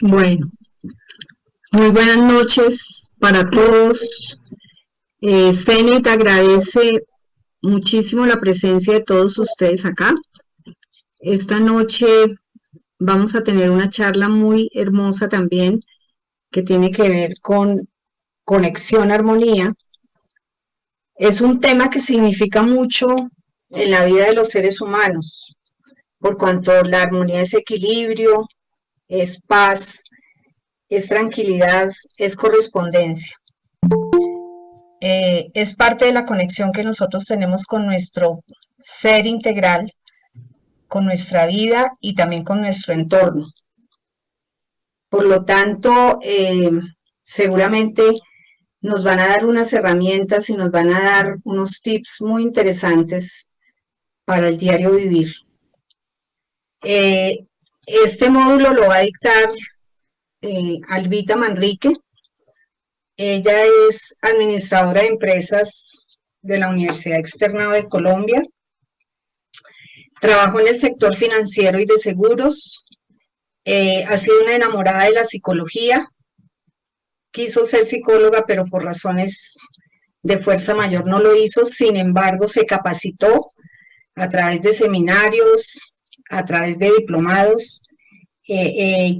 Bueno, muy buenas noches para todos. Zenit agradece muchísimo la presencia de todos ustedes acá. Esta noche vamos a tener una charla muy hermosa también que tiene que ver con conexión, armonía. Es un tema que significa mucho en la vida de los seres humanos, por cuanto la armonía es equilibrio, es paz, es tranquilidad, es correspondencia. Es parte de la conexión que nosotros tenemos con nuestro ser integral, con nuestra vida y también con nuestro entorno. Por lo tanto, seguramente nos van a dar unas herramientas y nos van a dar unos tips muy interesantes para el diario vivir. Eh, este módulo lo va a dictar Albita Manrique. Ella es administradora de empresas de la Universidad Externado de Colombia. Trabajó en el sector financiero y de seguros. Ha sido una enamorada de la psicología. Quiso ser psicóloga, pero por razones de fuerza mayor no lo hizo. Sin embargo, se capacitó a través de seminarios, a través de diplomados.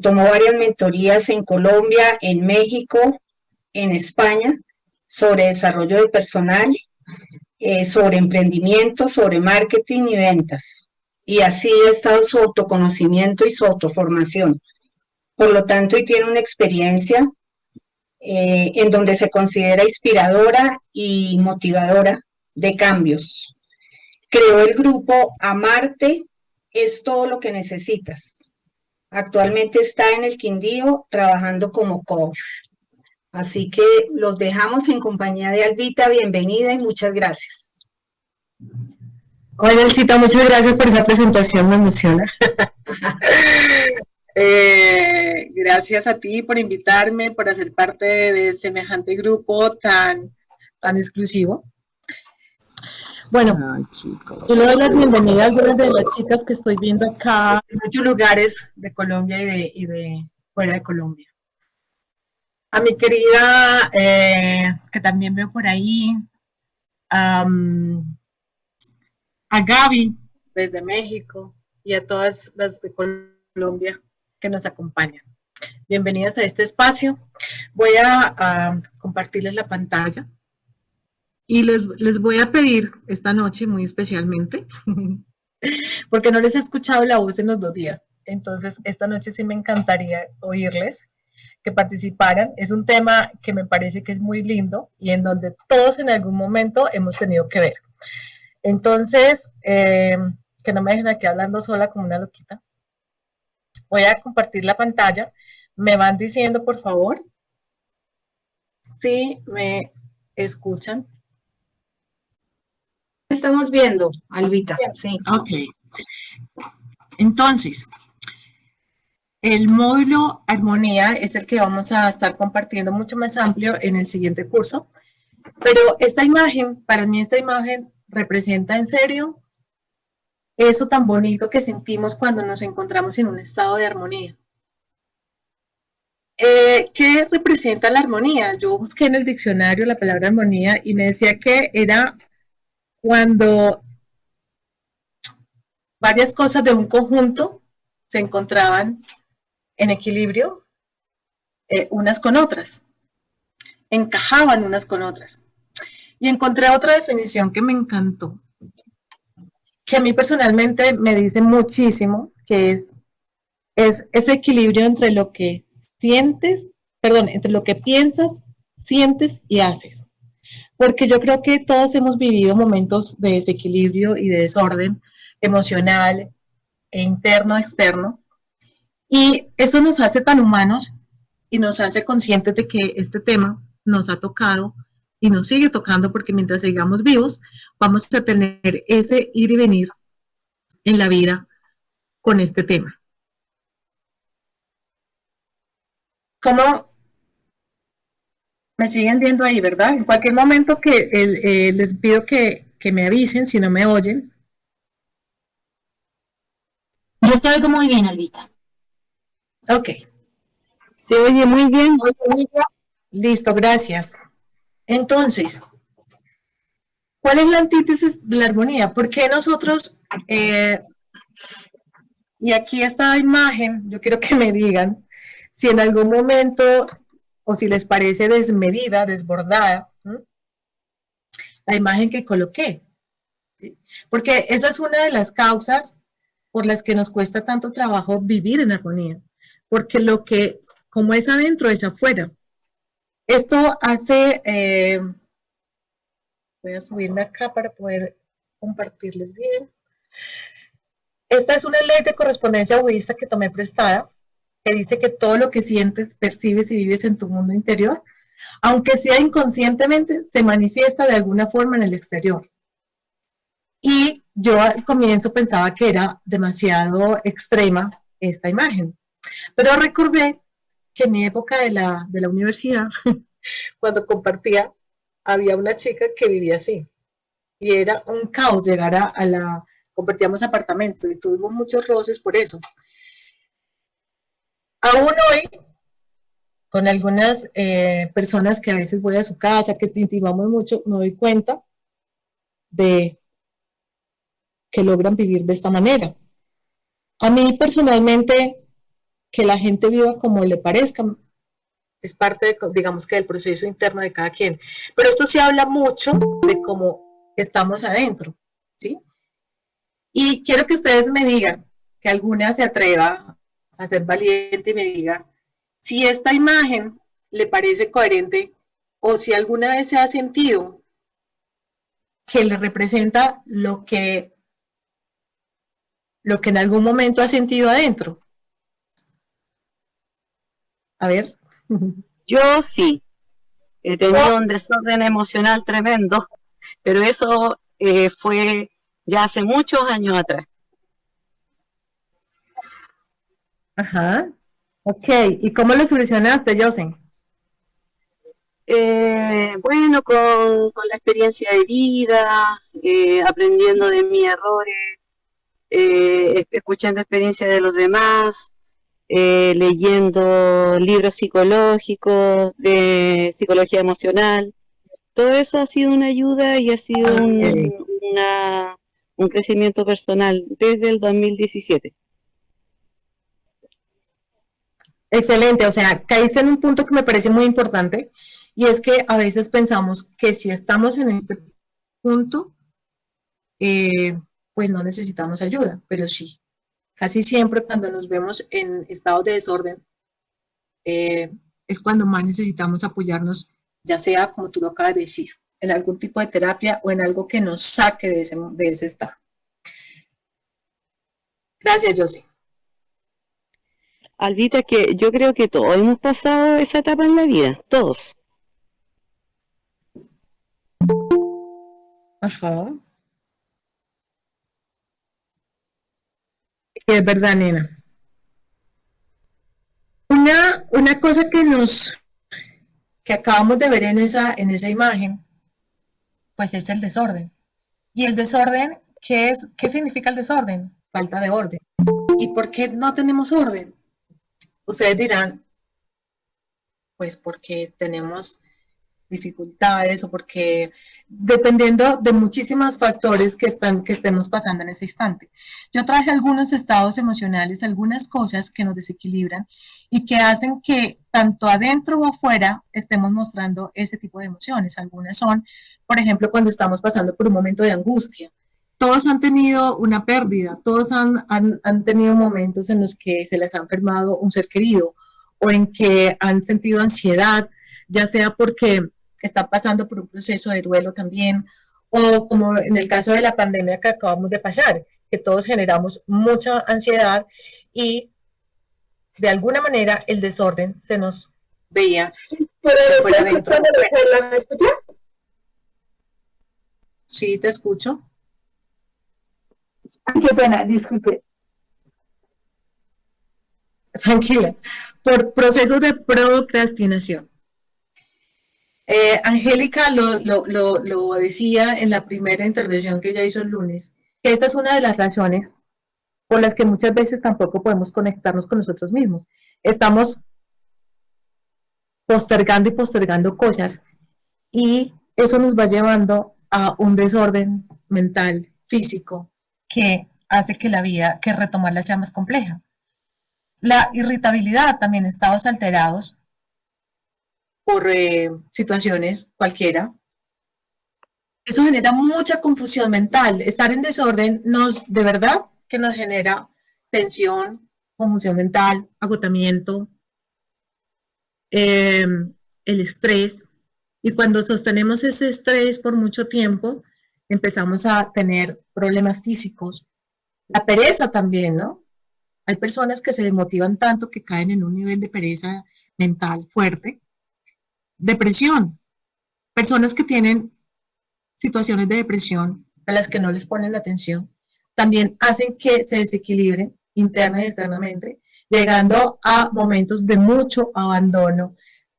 Tomó varias mentorías en Colombia, en México, en España, sobre desarrollo de personal, sobre emprendimiento, sobre marketing y ventas. Y así ha estado su autoconocimiento y su autoformación. Por lo tanto, y tiene una experiencia en donde se considera inspiradora y motivadora de cambios. Creó el grupo Amarte es todo lo que necesitas. Actualmente está en el Quindío trabajando como coach. Así que los dejamos en compañía de Albita. Bienvenida y muchas gracias. Hola, Elcita, muchas gracias por esa presentación, me emociona. Gracias a ti por invitarme, por hacer parte de semejante grupo tan exclusivo. Bueno, yo le doy la bienvenida a algunas de las chicas que estoy viendo acá en muchos lugares de Colombia y de fuera de Colombia. A mi querida, que también veo por ahí, a Gaby desde México y a todas las de Colombia que nos acompañan. Bienvenidas a este espacio. Voy a compartirles la pantalla y les voy a pedir esta noche muy especialmente, porque no les he escuchado la voz en los 2 días. Entonces, esta noche sí me encantaría oírles, que participaran. Es un tema que me parece que es muy lindo y en donde todos en algún momento hemos tenido que ver. Entonces, que no me dejen aquí hablando sola como una loquita. Voy a compartir la pantalla. Me van diciendo, por favor, si me escuchan. Estamos viendo, Albita. Sí. Ok. Entonces, el módulo Armonía es el que vamos a estar compartiendo mucho más amplio en el siguiente curso. Pero esta imagen, para mí esta imagen representa en serio eso tan bonito que sentimos cuando nos encontramos en un estado de armonía. ¿Qué representa la armonía? Yo busqué en el diccionario la palabra armonía y me decía que era cuando varias cosas de un conjunto se encontraban en equilibrio unas con otras, encajaban unas con otras. Y encontré otra definición que me encantó, que a mí personalmente me dice muchísimo, que es ese equilibrio entre lo que sientes, perdón, entre lo que piensas, sientes y haces. Porque yo creo que todos hemos vivido momentos de desequilibrio y de desorden emocional, e interno, externo, y eso nos hace tan humanos y nos hace conscientes de que este tema nos ha tocado y nos sigue tocando porque mientras sigamos vivos vamos a tener ese ir y venir en la vida con este tema. ¿Cómo me siguen viendo ahí, verdad? En cualquier momento que les pido que me avisen si no me oyen. Yo te oigo muy bien, Albita. Ok. Se oye muy bien. Listo, gracias. Entonces, ¿cuál es la antítesis de la armonía? ¿Por qué nosotros, y aquí esta imagen, yo quiero que me digan si en algún momento o si les parece desmedida, desbordada, ¿no? La imagen que coloqué, ¿sí? Porque esa es una de las causas por las que nos cuesta tanto trabajo vivir en armonía, porque lo que, como es adentro, es afuera. Esto hace, voy a subirme acá para poder compartirles bien. Esta es una ley de correspondencia budista que tomé prestada, que dice que todo lo que sientes, percibes y vives en tu mundo interior, aunque sea inconscientemente, se manifiesta de alguna forma en el exterior. Y yo al comienzo pensaba que era demasiado extrema esta imagen, pero recordé que en mi época de la universidad, cuando compartía, había una chica que vivía así, y era un caos llegar a la, compartíamos apartamentos y tuvimos muchos roces por eso. Aún hoy, con algunas personas que a veces voy a su casa, que intimamos mucho, me doy cuenta de que logran vivir de esta manera. A mí personalmente, que la gente viva como le parezca, es parte, de, digamos que del proceso interno de cada quien. Pero esto sí habla mucho de cómo estamos adentro, ¿sí? Y quiero que ustedes me digan, que alguna se atreva a ser valiente y me diga si esta imagen le parece coherente o si alguna vez se ha sentido que le representa lo que en algún momento ha sentido adentro. A ver. Yo sí, he tenido un desorden emocional tremendo, pero eso fue ya hace muchos años atrás. Ajá. Ok, ¿y cómo lo solucionaste, Josen? Bueno, con la experiencia de vida, aprendiendo de mis errores, escuchando experiencias de los demás, leyendo libros psicológicos, de psicología emocional. Todo eso ha sido una ayuda y ha sido un crecimiento personal desde el 2017. Excelente, o sea, caíste en un punto que me parece muy importante y es que a veces pensamos que si estamos en este punto, pues no necesitamos ayuda, pero sí. Casi siempre cuando nos vemos en estados de desorden, es cuando más necesitamos apoyarnos, ya sea, como tú lo acabas de decir, en algún tipo de terapia o en algo que nos saque de ese estado. Gracias, Josie. Alvita, que yo creo que todos hemos pasado esa etapa en la vida, todos. Ajá. Es verdad, nena. Una cosa que acabamos de ver en esa imagen, pues es el desorden. Y el desorden, ¿qué significa el desorden? Falta de orden. ¿Y por qué no tenemos orden? Ustedes dirán, pues porque tenemos dificultades o porque dependiendo de muchísimos factores que estemos pasando en ese instante. Yo traje algunos estados emocionales, algunas cosas que nos desequilibran y que hacen que tanto adentro o afuera estemos mostrando ese tipo de emociones. Algunas son, por ejemplo, cuando estamos pasando por un momento de angustia. Todos han tenido una pérdida, todos han tenido momentos en los que se les ha enfermado un ser querido o en que han sentido ansiedad, ya sea porque están pasando por un proceso de duelo también, o como en el caso de la pandemia que acabamos de pasar, que todos generamos mucha ansiedad y de alguna manera el desorden se nos veía por adentro. ¿Me escucha? Sí, te escucho. Ay, qué pena, disculpe. Tranquila. Por procesos de procrastinación. Angélica lo decía en la primera intervención que ella hizo el lunes, que esta es una de las razones por las que muchas veces tampoco podemos conectarnos con nosotros mismos. Estamos postergando y postergando cosas, y eso nos va llevando a un desorden mental, físico, que hace que la vida, que retomarla sea más compleja. La irritabilidad también, estados alterados por situaciones cualquiera, eso genera mucha confusión mental. Estar en desorden de verdad que nos genera tensión, confusión mental, agotamiento, el estrés. Y cuando sostenemos ese estrés por mucho tiempo, empezamos a tener problemas físicos. La pereza también, ¿no? Hay personas que se desmotivan tanto que caen en un nivel de pereza mental fuerte. Depresión. Personas que tienen situaciones de depresión a las que no les ponen atención, también hacen que se desequilibren interna y externamente, llegando a momentos de mucho abandono,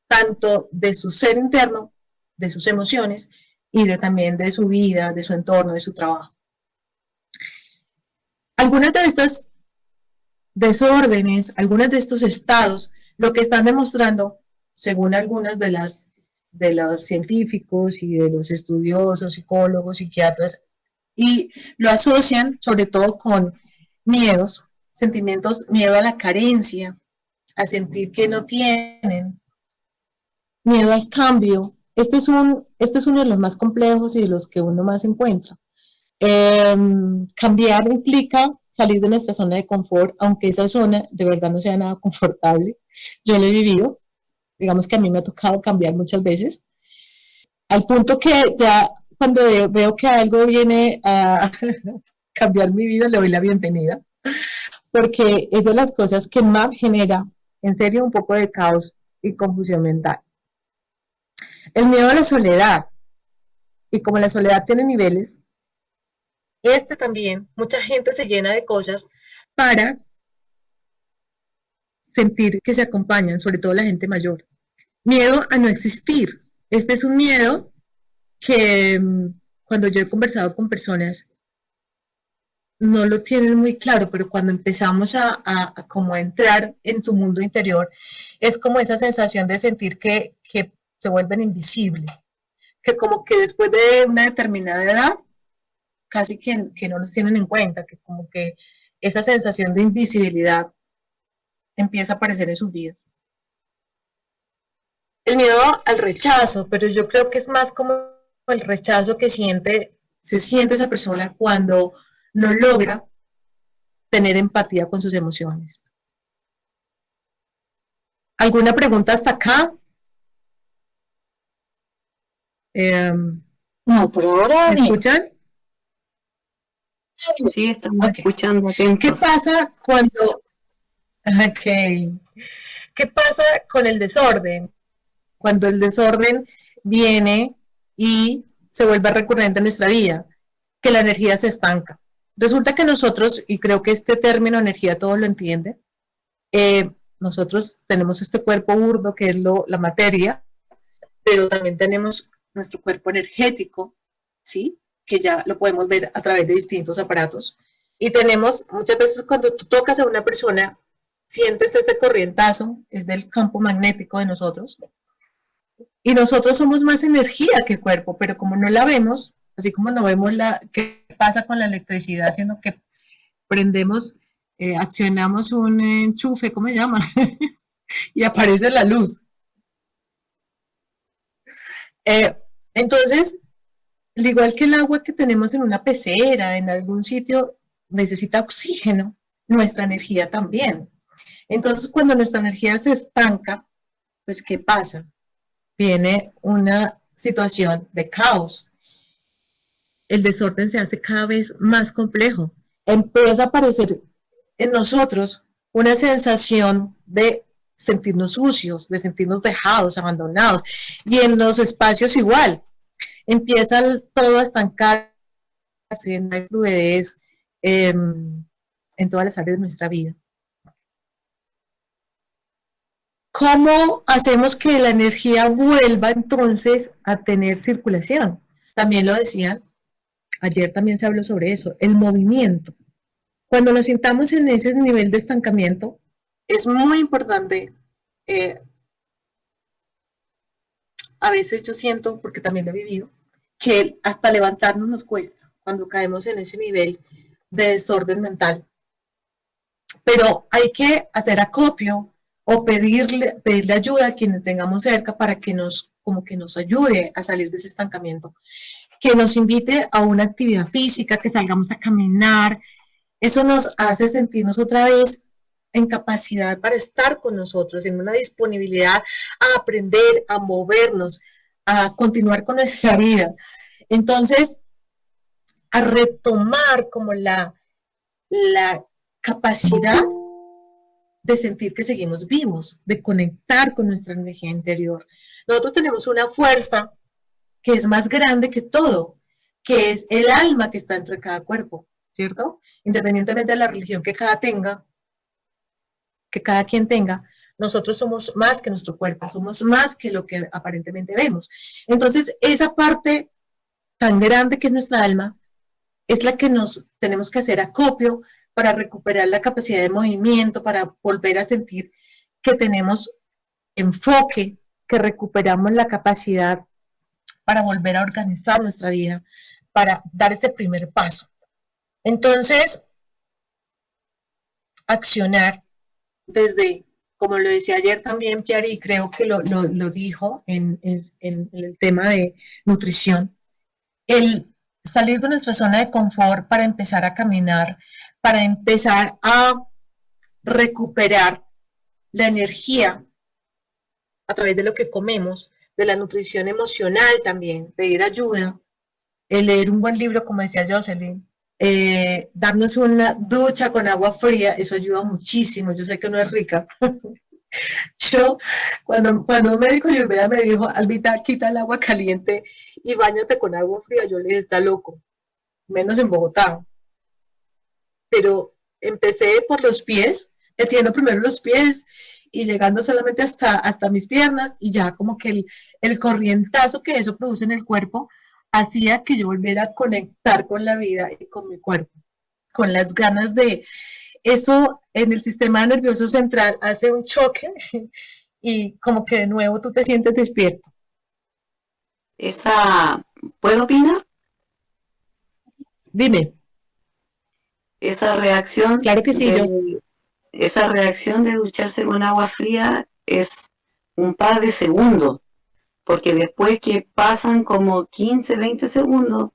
tanto de su ser interno, de sus emociones, y también de su vida, de su entorno, de su trabajo. Algunas de estas desórdenes, algunos de estos estados, lo que están demostrando, según algunas de los científicos y de los estudiosos, psicólogos, psiquiatras, y lo asocian sobre todo con miedos, sentimientos, miedo a la carencia, a sentir que no tienen, miedo al cambio. Este es uno de los más complejos y de los que uno más encuentra. Cambiar implica salir de nuestra zona de confort, aunque esa zona de verdad no sea nada confortable. Yo lo he vivido, digamos que a mí me ha tocado cambiar muchas veces, al punto que ya cuando veo que algo viene a cambiar mi vida, le doy la bienvenida, porque es de las cosas que más genera, en serio, un poco de caos y confusión mental. El miedo a la soledad, y como la soledad tiene niveles, también, mucha gente se llena de cosas para sentir que se acompañan, sobre todo la gente mayor. Miedo a no existir. Este es un miedo que cuando yo he conversado con personas no lo tienen muy claro, pero cuando empezamos a como a entrar en su mundo interior, es como esa sensación de sentir que se vuelven invisibles, que como que después de una determinada edad, casi que no los tienen en cuenta, que como que esa sensación de invisibilidad empieza a aparecer en sus vidas. El miedo al rechazo, pero yo creo que es más como el rechazo que se siente esa persona cuando no logra tener empatía con sus emociones. ¿Alguna pregunta hasta acá? No, por ahora ¿Me escuchan? Sí, estamos escuchando atentos. ¿Qué pasa cuando... Okay. ¿Qué pasa con el desorden? Cuando el desorden viene y se vuelve recurrente en nuestra vida, que la energía se estanca. Resulta que nosotros, y creo que este término energía todos lo entienden, nosotros tenemos este cuerpo burdo que es la materia, pero también tenemos nuestro cuerpo energético, ¿sí? Que ya lo podemos ver a través de distintos aparatos. Y tenemos, muchas veces cuando tú tocas a una persona, sientes ese corrientazo, es del campo magnético de nosotros. Y nosotros somos más energía que cuerpo, pero como no la vemos, así como no vemos qué pasa con la electricidad, sino que prendemos, accionamos un enchufe, ¿cómo se llama? Y aparece la luz. Entonces, al igual que el agua que tenemos en una pecera, en algún sitio, necesita oxígeno, nuestra energía también. Entonces, cuando nuestra energía se estanca, pues, ¿qué pasa? Viene una situación de caos. El desorden se hace cada vez más complejo. Empieza a aparecer en nosotros una sensación de sentirnos sucios, de sentirnos dejados, abandonados. Y en los espacios igual. Empieza todo a estancarse, no hay fluidez en todas las áreas de nuestra vida. ¿Cómo hacemos que la energía vuelva entonces a tener circulación? También lo decían, ayer también se habló sobre eso, el movimiento. Cuando nos sintamos en ese nivel de estancamiento, es muy importante a veces yo siento, porque también lo he vivido, que hasta levantarnos nos cuesta cuando caemos en ese nivel de desorden mental. Pero hay que hacer acopio o pedirle ayuda a quienes tengamos cerca para que como que nos ayude a salir de ese estancamiento, que nos invite a una actividad física, que salgamos a caminar. Eso nos hace sentirnos otra vez en capacidad para estar con nosotros, en una disponibilidad a aprender, a movernos, a continuar con nuestra vida. Entonces, a retomar como la capacidad de sentir que seguimos vivos, de conectar con nuestra energía interior. Nosotros tenemos una fuerza que es más grande que todo, que es el alma que está dentro de cada cuerpo, ¿cierto? Independientemente de la religión que cada quien tenga, nosotros somos más que nuestro cuerpo, somos más que lo que aparentemente vemos. Entonces, esa parte tan grande que es nuestra alma, es la que nos tenemos que hacer acopio para recuperar la capacidad de movimiento, para volver a sentir que tenemos enfoque, que recuperamos la capacidad para volver a organizar nuestra vida, para dar ese primer paso. Entonces, accionar desde, como lo decía ayer también Pierre, y creo que lo dijo en el tema de nutrición, el salir de nuestra zona de confort para empezar a caminar, para empezar a recuperar la energía a través de lo que comemos, de la nutrición emocional también, pedir ayuda, leer un buen libro, como decía Jocelyn, darnos una ducha con agua fría, eso ayuda muchísimo. Yo sé que no es rica. Yo, cuando un médico ayurveda me dijo, Albita, quita el agua caliente y báñate con agua fría, yo le dije, está loco, menos en Bogotá. Pero empecé por los pies, metiendo primero los pies y llegando solamente hasta mis piernas, y ya como que el corrientazo que eso produce en el cuerpo hacía que yo volviera a conectar con la vida y con mi cuerpo, con las ganas de... Eso en el sistema nervioso central hace un choque y como que de nuevo tú te sientes despierto. ¿Puedo opinar? Dime. Esa reacción, claro que sí, esa reacción de ducharse con agua fría es un par de segundos, porque después que pasan como 15, 20 segundos,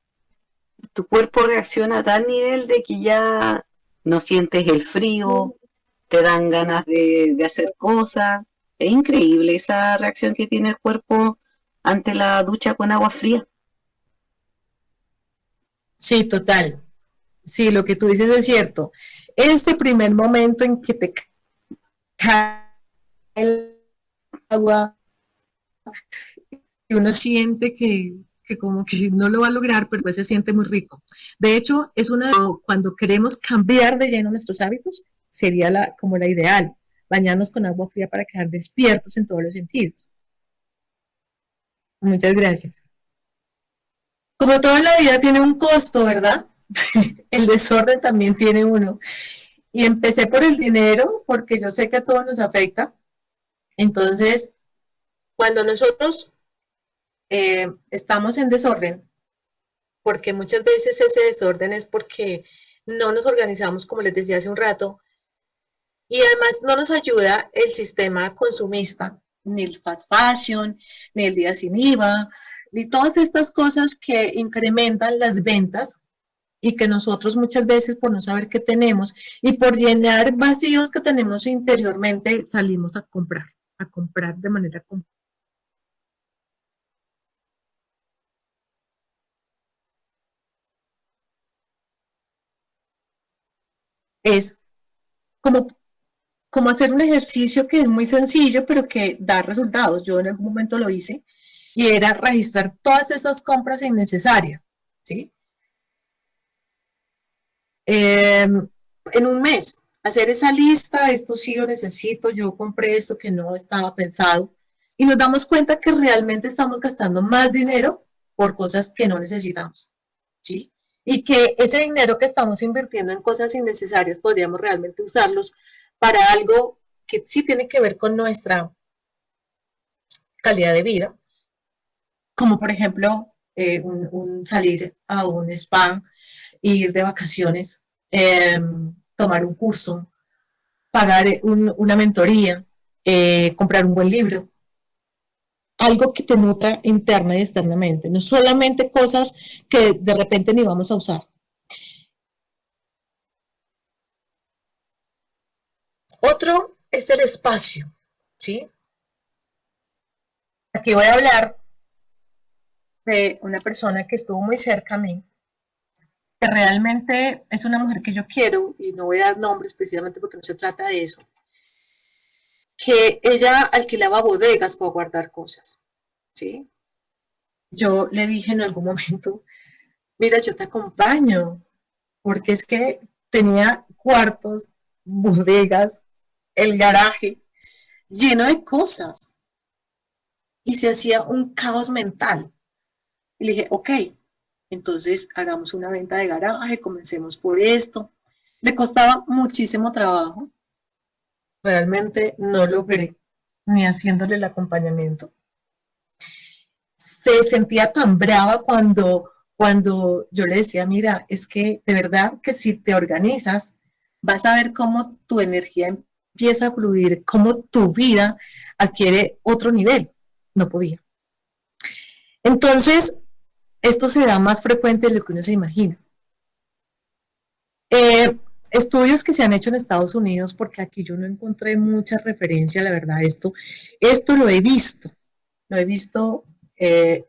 tu cuerpo reacciona a tal nivel de que ya no sientes el frío, te dan ganas de hacer cosas. Es increíble esa reacción que tiene el cuerpo ante la ducha con agua fría. Sí, total. Sí, lo que tú dices es cierto. Ese primer momento en que te cae el agua y uno siente que como que no lo va a lograr, pero pues se siente muy rico. De hecho, es cuando queremos cambiar de lleno nuestros hábitos, sería como la ideal, bañarnos con agua fría para quedar despiertos en todos los sentidos. Muchas gracias. Como toda la vida tiene un costo, ¿verdad? El desorden también tiene uno. Y empecé por el dinero, porque yo sé que a todos nos afecta. Entonces, cuando nosotros estamos en desorden, porque muchas veces ese desorden es porque no nos organizamos, como les decía hace un rato, y además no nos ayuda el sistema consumista, ni el fast fashion, ni el día sin IVA, ni todas estas cosas que incrementan las ventas y que nosotros muchas veces por no saber qué tenemos y por llenar vacíos que tenemos interiormente salimos a comprar de manera compulsiva. Es como hacer un ejercicio que es muy sencillo, pero que da resultados. Yo en algún momento lo hice y era registrar todas esas compras innecesarias, ¿sí? En un mes, hacer esa lista, esto sí lo necesito, yo compré esto que no estaba pensado, y nos damos cuenta que realmente estamos gastando más dinero por cosas que no necesitamos, ¿sí? Y que ese dinero que estamos invirtiendo en cosas innecesarias podríamos realmente usarlos para algo que sí tiene que ver con nuestra calidad de vida, como por ejemplo un salir a un spa, ir de vacaciones, tomar un curso, pagar una mentoría, comprar un buen libro, algo que te nutra interna y externamente, no solamente cosas que de repente ni vamos a usar. Otro es el espacio, ¿sí? Aquí voy a hablar de una persona que estuvo muy cerca a mí, que realmente es una mujer que yo quiero, y no voy a dar nombres precisamente porque no se trata de eso, que ella alquilaba bodegas para guardar cosas, ¿sí? Yo le dije en algún momento, mira, yo te acompaño, porque es que tenía cuartos, bodegas, el garaje lleno de cosas y se hacía un caos mental. Y le dije, ok, entonces hagamos una venta de garaje, comencemos por esto. Le costaba muchísimo trabajo, realmente no logré ni haciéndole el acompañamiento. Se sentía tan brava cuando yo le decía, mira, es que de verdad que si te organizas, vas a ver cómo tu energía empieza a fluir, cómo tu vida adquiere otro nivel. No podía. Entonces, esto se da más frecuente de lo que uno se imagina. Estudios que se han hecho en Estados Unidos, porque aquí yo no encontré mucha referencia, la verdad, esto lo he visto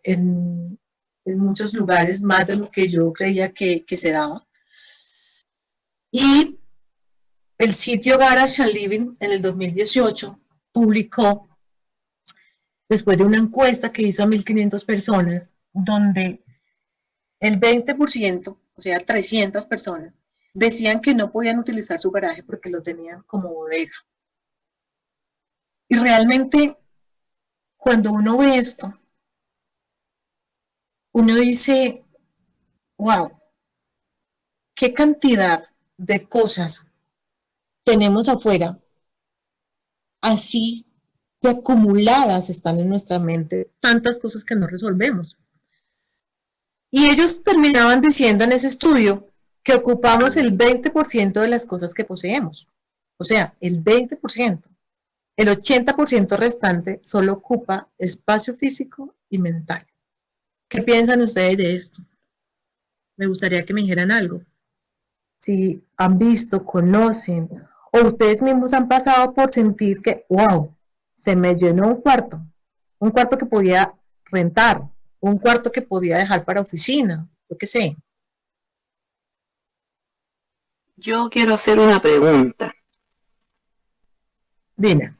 en muchos lugares, más de lo que yo creía que se daba. Y el sitio Garage and Living en el 2018 publicó, después de una encuesta que hizo a 1.500 personas, donde el 20%, o sea, 300 personas, decían que no podían utilizar su garaje porque lo tenían como bodega. Y realmente, cuando uno ve esto, uno dice, wow, qué cantidad de cosas tenemos afuera, así de acumuladas están en nuestra mente, tantas cosas que no resolvemos. Y ellos terminaban diciendo en ese estudio que ocupamos el 20% de las cosas que poseemos. O sea, el 20%. El 80% restante solo ocupa espacio físico y mental. ¿Qué piensan ustedes de esto? Me gustaría que me dijeran algo. Si han visto, conocen, o ustedes mismos han pasado por sentir que, wow, se me llenó un cuarto que podía rentar, un cuarto que podía dejar para oficina, yo qué sé. Yo quiero hacer una pregunta. Dime.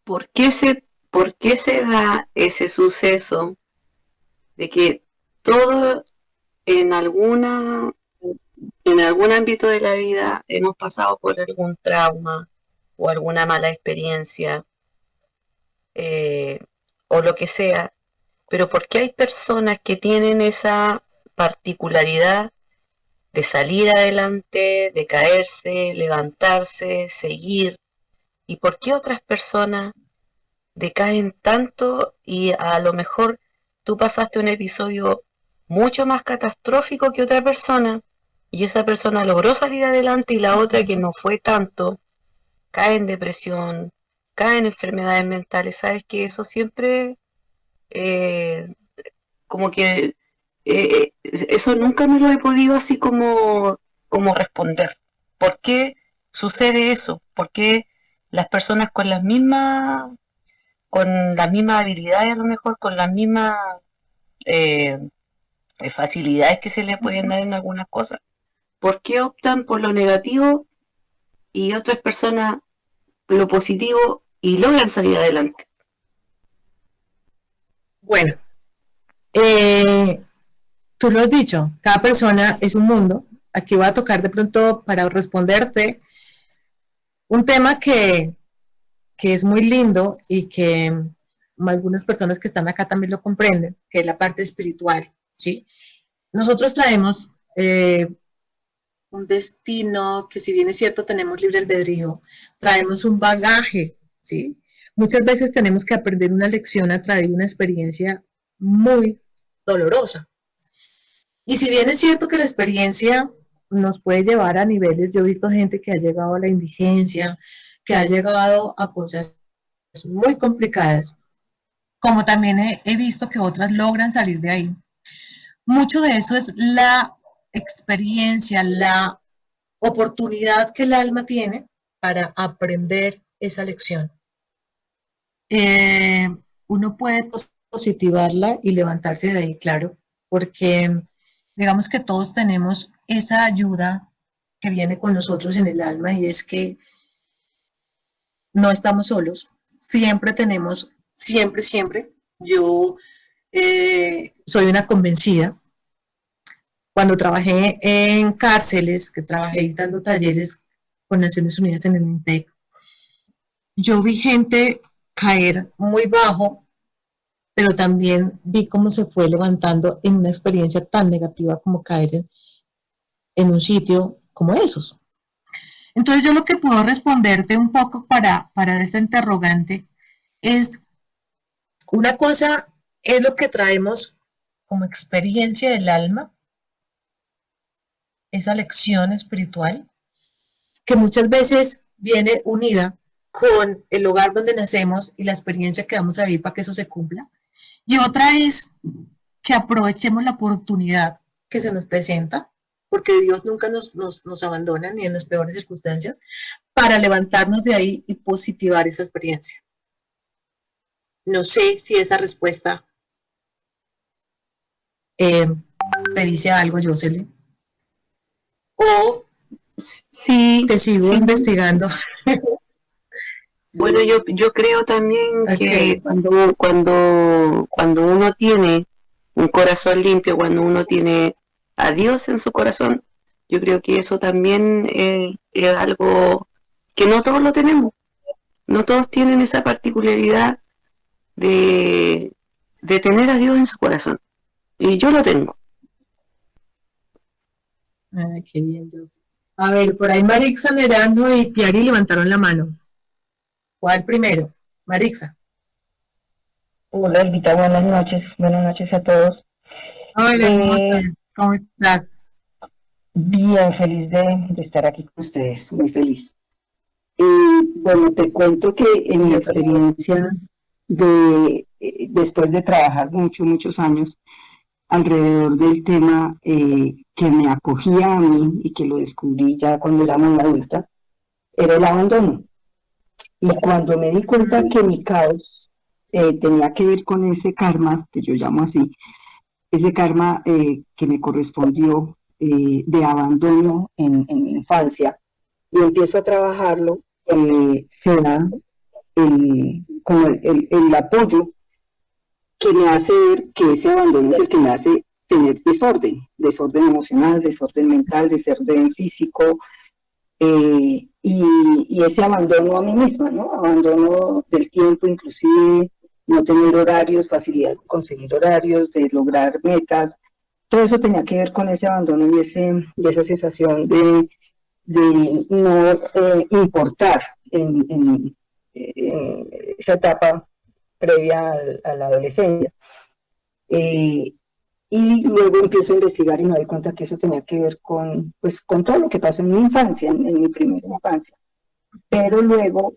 ¿Por qué se da ese suceso de que todo en alguna en algún ámbito de la vida hemos pasado por algún trauma o alguna mala experiencia eh, o lo que sea, pero ¿por qué hay personas que tienen esa particularidad de salir adelante, de caerse, levantarse, seguir? ¿Y por qué otras personas decaen tanto y a lo mejor tú pasaste un episodio mucho más catastrófico que otra persona y esa persona logró salir adelante y la otra que no fue tanto cae en depresión, cae en enfermedades mentales? Sabes que eso siempre eh, como que eso nunca me lo he podido así como responder. ¿Por qué sucede eso? ¿Por qué las personas con las mismas habilidades, a lo mejor con las mismas eh, facilidades que se les pueden dar en algunas cosas, por qué optan por lo negativo y otras personas lo positivo y logran salir adelante? Bueno, tú lo has dicho, cada persona es un mundo. Aquí voy a tocar de pronto para responderte un tema que es muy lindo y que algunas personas que están acá también lo comprenden, que es la parte espiritual, ¿sí? Nosotros traemos un destino que, si bien es cierto tenemos libre albedrío, traemos un bagaje, ¿sí? Muchas veces tenemos que aprender una lección a través de una experiencia muy dolorosa. Y si bien es cierto que la experiencia nos puede llevar a niveles, yo he visto gente que ha llegado a la indigencia, que ha llegado a cosas muy complicadas, como también he visto que otras logran salir de ahí. Mucho de eso es la experiencia, la oportunidad que el alma tiene para aprender esa lección. Uno puede positivarla y levantarse de ahí, claro, porque digamos que todos tenemos esa ayuda que viene con nosotros en el alma, y es que no estamos solos, siempre tenemos, siempre. Yo soy una convencida. Cuando trabajé en cárceles, que trabajé dando talleres con Naciones Unidas en el INPEC, yo vi gente caer muy bajo, pero también vi cómo se fue levantando en una experiencia tan negativa como caer en un sitio como esos. Entonces yo lo que puedo responderte un poco para esta interrogante es, una cosa es lo que traemos como experiencia del alma, esa lección espiritual, que muchas veces viene unida con el lugar donde nacemos y la experiencia que vamos a vivir para que eso se cumpla. Y otra es que aprovechemos la oportunidad que se nos presenta, porque Dios nunca nos abandona, ni en las peores circunstancias, para levantarnos de ahí y positivar esa experiencia. No sé si esa respuesta te dice algo, Jocelyn, o Sí, te sigo sí. investigando. Bueno, yo creo también que Okay. cuando uno tiene un corazón limpio, cuando uno tiene a Dios en su corazón, yo creo que eso también es algo que no todos lo tenemos. No todos tienen esa particularidad de tener a Dios en su corazón. Y yo lo tengo. Ay, qué bien, Jocelyn. A ver, por ahí Marixa Nerano y Piari levantaron la mano. ¿Cuál primero? Marixa. Hola, Elvita, buenas noches a todos. Hola, hermosa, ¿cómo estás? Bien, feliz de estar aquí con ustedes, muy feliz. Bueno, te cuento que en mi experiencia después de trabajar muchos años alrededor del tema que me acogía a mí y que lo descubrí ya cuando era muy adulta, era el abandono. Y cuando me di cuenta que mi caos tenía que ver con ese karma, que yo llamo así, ese karma que me correspondió de abandono en mi infancia, y empiezo a trabajarlo, se da como el apoyo que me hace ver que ese abandono es el que me hace tener desorden emocional, desorden mental, desorden físico, y ese abandono a mí misma, ¿no? Abandono del tiempo, inclusive no tener horarios, facilidad de conseguir horarios, de lograr metas. Todo eso tenía que ver con ese abandono y esa sensación de no importar en esa etapa previa a la adolescencia. Y luego empiezo a investigar y me doy cuenta que eso tenía que ver con todo lo que pasó en mi infancia, en mi primera infancia. Pero luego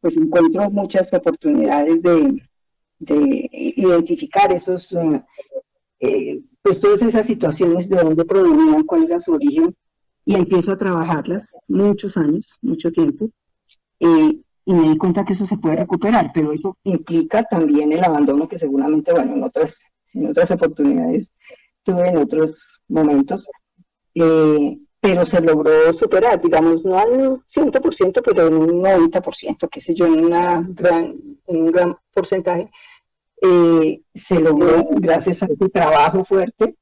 pues encuentro muchas oportunidades de identificar pues todas esas situaciones, de dónde provenían, cuál era su origen, y empiezo a trabajarlas muchos años, mucho tiempo, y me di cuenta que eso se puede recuperar, pero eso implica también el abandono que seguramente, bueno, en otras oportunidades tuve en otros momentos, pero se logró superar, digamos, no al 100%, pero en un 90%, qué sé yo, en un gran porcentaje, se logró gracias a ese trabajo fuerte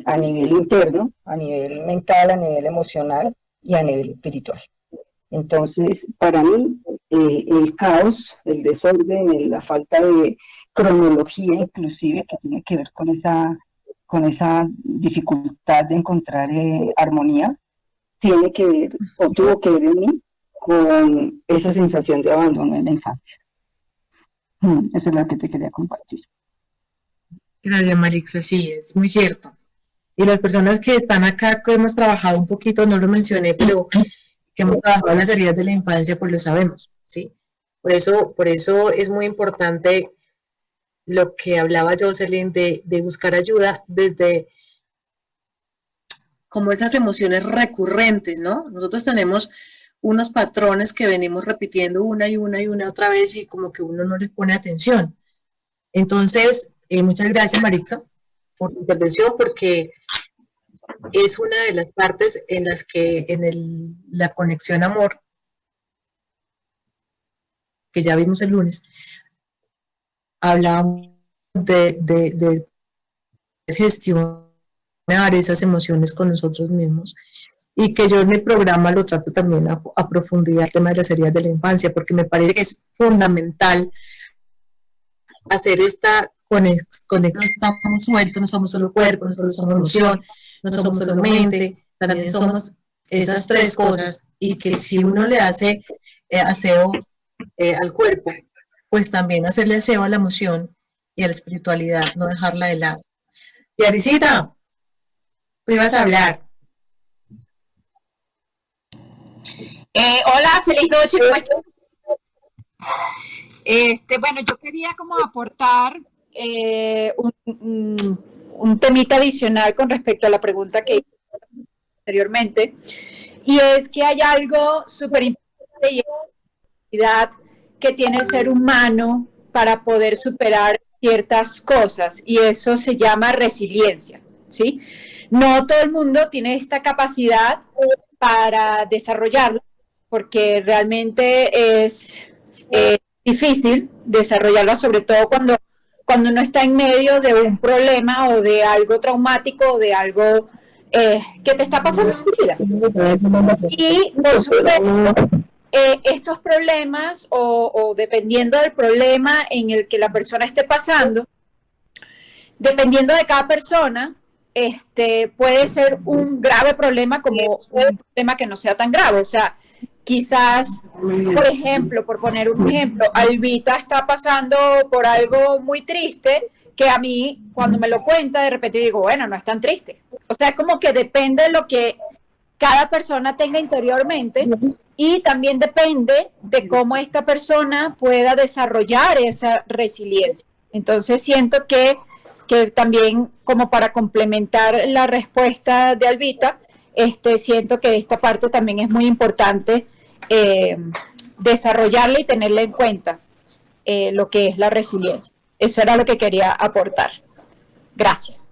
a nivel interno, a nivel mental, a nivel emocional y a nivel espiritual. Entonces, para mí, el caos, el desorden, la falta de cronología inclusive, que tiene que ver con esa dificultad de encontrar armonía, tiene que ver, o tuvo que ver en mí, con esa sensación de abandono en la infancia. Eso es lo que te quería compartir. Gracias, Marixa, sí, es muy cierto. Y las personas que están acá, que hemos trabajado un poquito, no lo mencioné, pero que hemos trabajado en las heridas de la infancia, pues lo sabemos, ¿sí? Por eso es muy importante lo que hablaba Jocelyn de buscar ayuda desde como esas emociones recurrentes, ¿no? Nosotros tenemos unos patrones que venimos repitiendo una y una otra vez y como que uno no les pone atención. Entonces, muchas gracias, Marixa, por tu intervención, porque es una de las partes en las que la conexión amor, que ya vimos el lunes, hablamos de gestionar esas emociones con nosotros mismos, y que yo en el programa lo trato también a profundidad el tema de las heridas de la infancia, porque me parece que es fundamental hacer esta conexión. No estamos sueltos, no somos solo cuerpo, no solo somos emoción, no somos solo mente, también somos esas tres cosas, y que si uno le hace aseo al cuerpo, pues también hacerle aseo a la emoción y a la espiritualidad, no dejarla de lado. Yaricita, tú ibas a hablar. Hola, feliz noche. Bueno, yo quería como aportar un temita adicional con respecto a la pregunta que hice anteriormente, y es que hay algo súper importante y es la capacidad que tiene el ser humano para poder superar ciertas cosas, y eso se llama resiliencia, ¿sí? No todo el mundo tiene esta capacidad para desarrollarla, porque realmente es difícil desarrollarla, sobre todo cuando uno está en medio de un problema o de algo traumático o de algo que te está pasando en tu vida. Y por supuesto, estos problemas o dependiendo del problema en el que la persona esté pasando, dependiendo de cada persona, puede ser un grave problema como un problema que no sea tan grave. O sea, quizás, por ejemplo, por poner un ejemplo, Albita está pasando por algo muy triste que a mí, cuando me lo cuenta, de repente digo, bueno, no es tan triste. O sea, como que depende de lo que cada persona tenga interiormente, y también depende de cómo esta persona pueda desarrollar esa resiliencia. Entonces siento que también, como para complementar la respuesta de Albita, siento que esta parte también es muy importante desarrollarla y tenerla en cuenta, lo que es la resiliencia. Eso era lo que quería aportar. Gracias.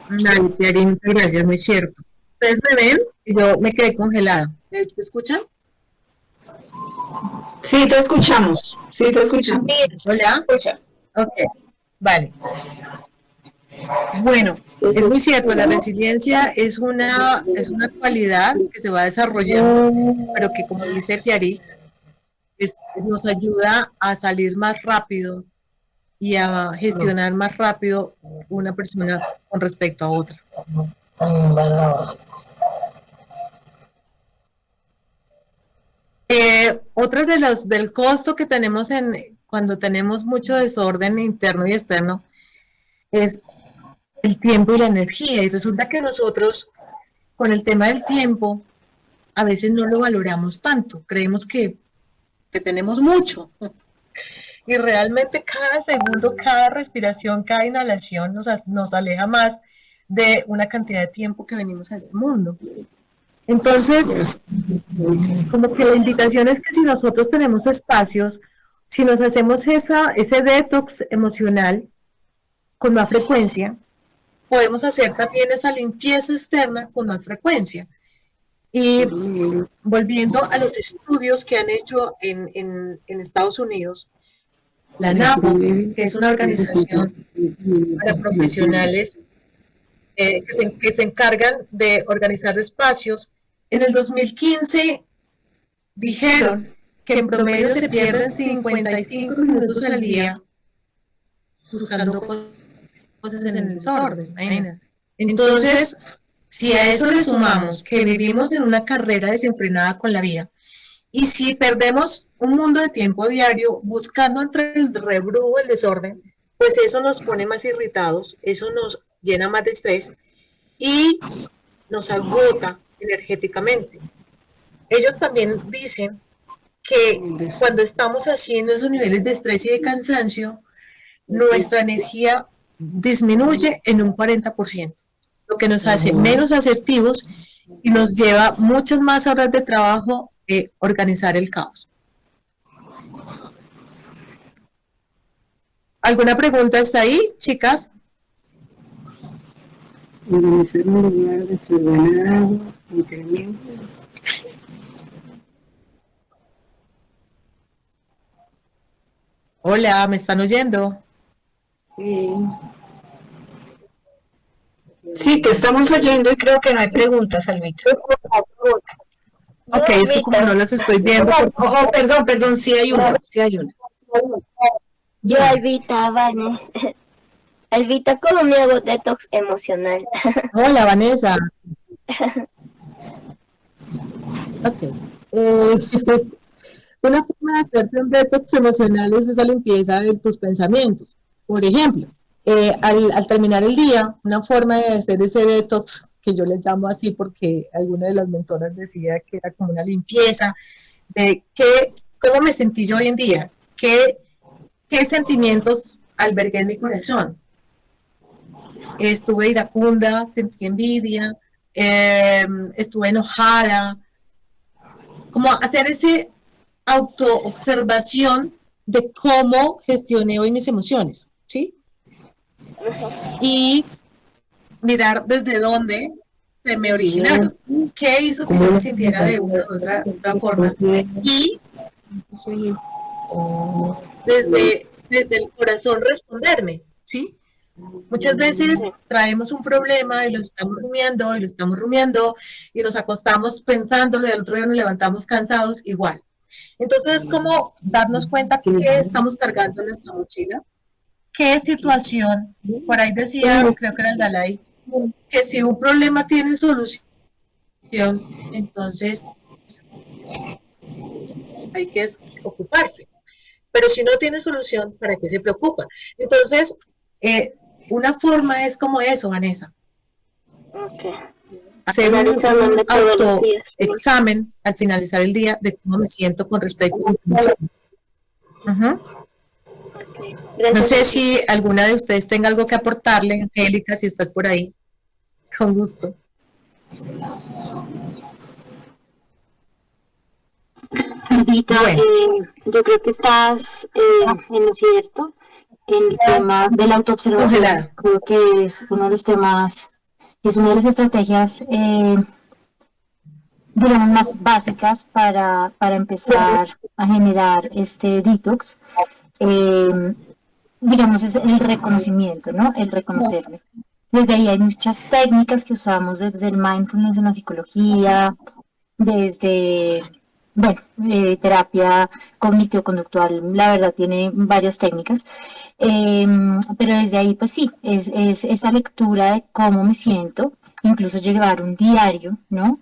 Ay, muchas gracias, muy cierto. Ustedes me ven y yo me quedé congelada. ¿Me escuchan? Sí, te escuchamos. Sí, te escuchamos. ¿Hola? Escucha. Ok, vale. Bueno, es muy cierto, la resiliencia es una cualidad que se va desarrollando, pero que, como dice Piari, nos ayuda a salir más rápido y a gestionar más rápido una persona con respecto a otra. Otro del costo que tenemos cuando tenemos mucho desorden interno y externo es el tiempo y la energía, y resulta que nosotros con el tema del tiempo a veces no lo valoramos tanto, creemos que tenemos mucho, y realmente cada segundo, cada respiración, cada inhalación nos aleja más de una cantidad de tiempo que venimos a este mundo. Entonces, como que la invitación es que si nosotros tenemos espacios, si nos hacemos ese detox emocional con más frecuencia, podemos hacer también esa limpieza externa con más frecuencia. Y volviendo a los estudios que han hecho en Estados Unidos, la NAPO, que es una organización para profesionales que se encargan de organizar espacios, en el 2015 dijeron que en promedio se pierden 55 minutos al día buscando cosas en el desorden. Entonces, Si a eso le sumamos que vivimos en una carrera desenfrenada con la vida, y si perdemos un mundo de tiempo diario buscando entre el rebrujo, el desorden, pues eso nos pone más irritados, eso nos llena más de estrés y nos agota energéticamente. Ellos también dicen que cuando estamos así en esos niveles de estrés y de cansancio, nuestra energía disminuye en un 40%, lo que nos hace menos asertivos y nos lleva muchas más horas de trabajo organizar el caos. ¿Alguna pregunta hasta ahí, chicas? Organizar un lugar desordenado, increíble. Hola, ¿me están oyendo? Sí, te estamos oyendo y creo que no hay preguntas, Alvita. Ok, es que como no las estoy viendo. Oh, perdón, sí hay una, sí hay una. Yo, Alvita, Vane. Alvita, ¿cómo me hago detox emocional? Hola, Vanessa. Ok. Una forma de hacerte un detox emocional es esa limpieza de tus pensamientos. Por ejemplo, al terminar el día, una forma de hacer ese detox, que yo le llamo así porque alguna de las mentoras decía que era como una limpieza, de cómo me sentí yo hoy en día, qué sentimientos albergué en mi corazón. Estuve iracunda, sentí envidia, estuve enojada, como hacer ese autoobservación de cómo gestioné hoy mis emociones, ¿sí? Y mirar desde dónde se me originaron, qué hizo que yo me sintiera de una u otra forma, y desde el corazón responderme, ¿sí? Muchas veces traemos un problema y lo estamos rumiando y nos acostamos pensándolo y al otro día nos levantamos cansados igual. Entonces es como darnos cuenta que estamos cargando en nuestra mochila, qué situación, por ahí decía, creo que era el Dalai, que si un problema tiene solución, entonces hay que ocuparse. Pero si no tiene solución, ¿para qué se preocupa? Entonces, una forma es como eso, Vanessa. Okay. Hacer un autoexamen al finalizar el día de cómo me siento con respecto a mi emoción. Okay. No sé si alguna de ustedes tenga algo que aportarle, Angélica, si estás por ahí. Con gusto. Alvita, Bueno. yo creo que estás en lo cierto. El tema de la autoobservación creo que es uno de los temas, es una de las estrategias, digamos, más básicas para empezar a generar este detox. Digamos, es el reconocimiento, ¿no? El reconocerme. Desde ahí hay muchas técnicas que usamos desde el mindfulness en la psicología, desde, bueno, terapia cognitivo-conductual, la verdad tiene varias técnicas, pero desde ahí pues sí, es esa lectura de cómo me siento, incluso llevar un diario, ¿no?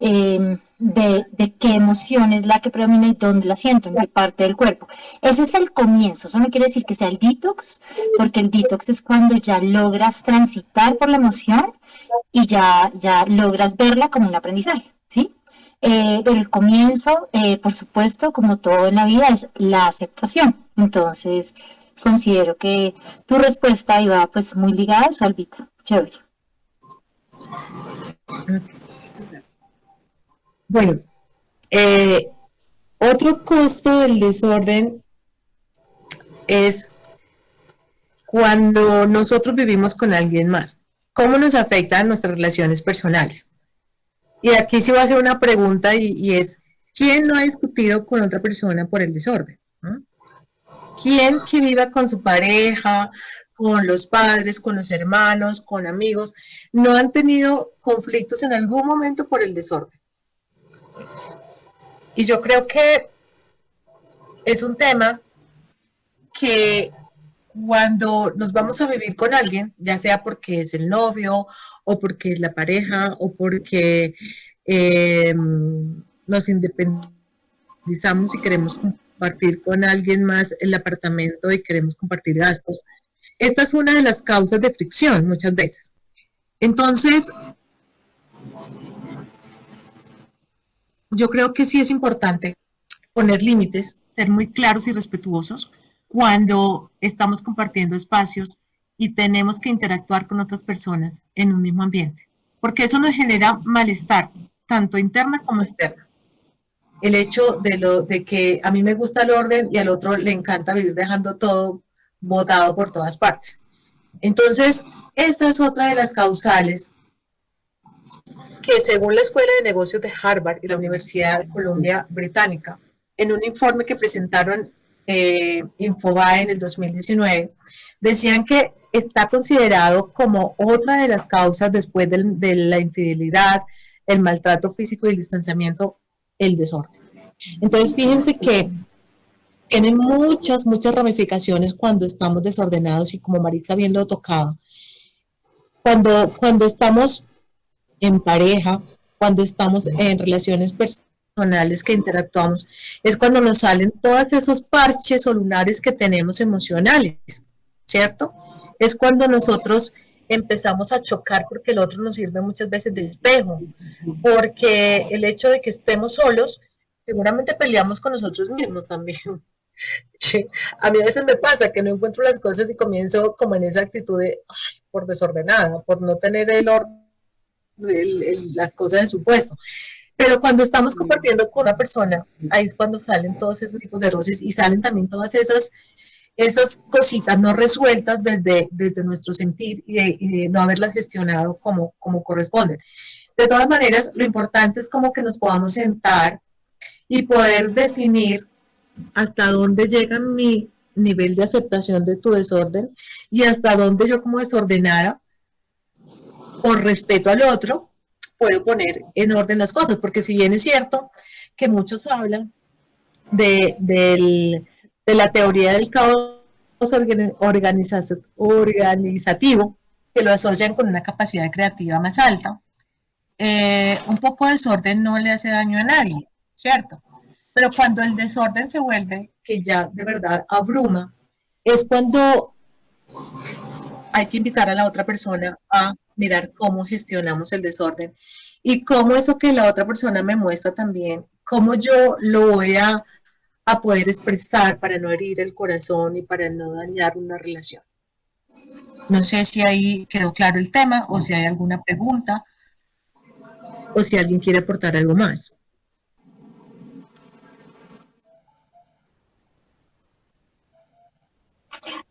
De qué emoción es la que predomina y dónde la siento, en qué parte del cuerpo. Ese es el comienzo, eso no quiere decir que sea el detox, porque el detox es cuando ya logras transitar por la emoción y ya logras verla como un aprendizaje, ¿sí? Pero el comienzo, por supuesto, como todo en la vida, es la aceptación. Entonces, considero que tu respuesta iba pues muy ligada a eso, Alvita. Chévere. Bueno, otro costo del desorden es cuando nosotros vivimos con alguien más. ¿Cómo nos afectan nuestras relaciones personales? Y aquí sí voy a hacer una pregunta y es, ¿quién no ha discutido con otra persona por el desorden? ¿Quién que viva con su pareja, con los padres, con los hermanos, con amigos, no han tenido conflictos en algún momento por el desorden? Y yo creo que es un tema que cuando nos vamos a vivir con alguien, ya sea porque es el novio, o porque es la pareja, o porque nos independizamos y queremos compartir con alguien más el apartamento y queremos compartir gastos. Esta es una de las causas de fricción muchas veces. Entonces, yo creo que sí es importante poner límites, ser muy claros y respetuosos cuando estamos compartiendo espacios y tenemos que interactuar con otras personas en un mismo ambiente, porque eso nos genera malestar, tanto interna como externa. El hecho de que a mí me gusta el orden y al otro le encanta vivir dejando todo botado por todas partes. Entonces, esta es otra de las causales que, según la Escuela de Negocios de Harvard y la Universidad de Columbia Británica, en un informe que presentaron Infobae en el 2019, decían que está considerado como otra de las causas después de la infidelidad, el maltrato físico y el distanciamiento, el desorden. Entonces, fíjense que tiene muchas ramificaciones cuando estamos desordenados y, como Maritza bien lo tocaba, cuando estamos en pareja, cuando estamos en relaciones personales que interactuamos, es cuando nos salen todos esos parches o lunares que tenemos emocionales, ¿cierto? Es cuando nosotros empezamos a chocar porque el otro nos sirve muchas veces de espejo, porque el hecho de que estemos solos, seguramente peleamos con nosotros mismos también. A mí a veces me pasa que no encuentro las cosas y comienzo como en esa actitud de, ay, por desordenada, por no tener el orden, las cosas en su puesto. Pero cuando estamos compartiendo con una persona, ahí es cuando salen todos esos tipos de roces y salen también todas esas cositas no resueltas desde nuestro sentir y de no haberlas gestionado como corresponden. De todas maneras, lo importante es como que nos podamos sentar y poder definir hasta dónde llega mi nivel de aceptación de tu desorden y hasta dónde yo, como desordenada, por respeto al otro, puedo poner en orden las cosas, porque si bien es cierto que muchos hablan de la teoría del caos organizativo, que lo asocian con una capacidad creativa más alta, un poco de desorden no le hace daño a nadie, ¿cierto? Pero cuando el desorden se vuelve, que ya de verdad abruma, es cuando hay que invitar a la otra persona a mirar cómo gestionamos el desorden y cómo eso que la otra persona me muestra también, cómo yo lo voy a poder expresar para no herir el corazón y para no dañar una relación. No sé si ahí quedó claro el tema o si hay alguna pregunta o si alguien quiere aportar algo más.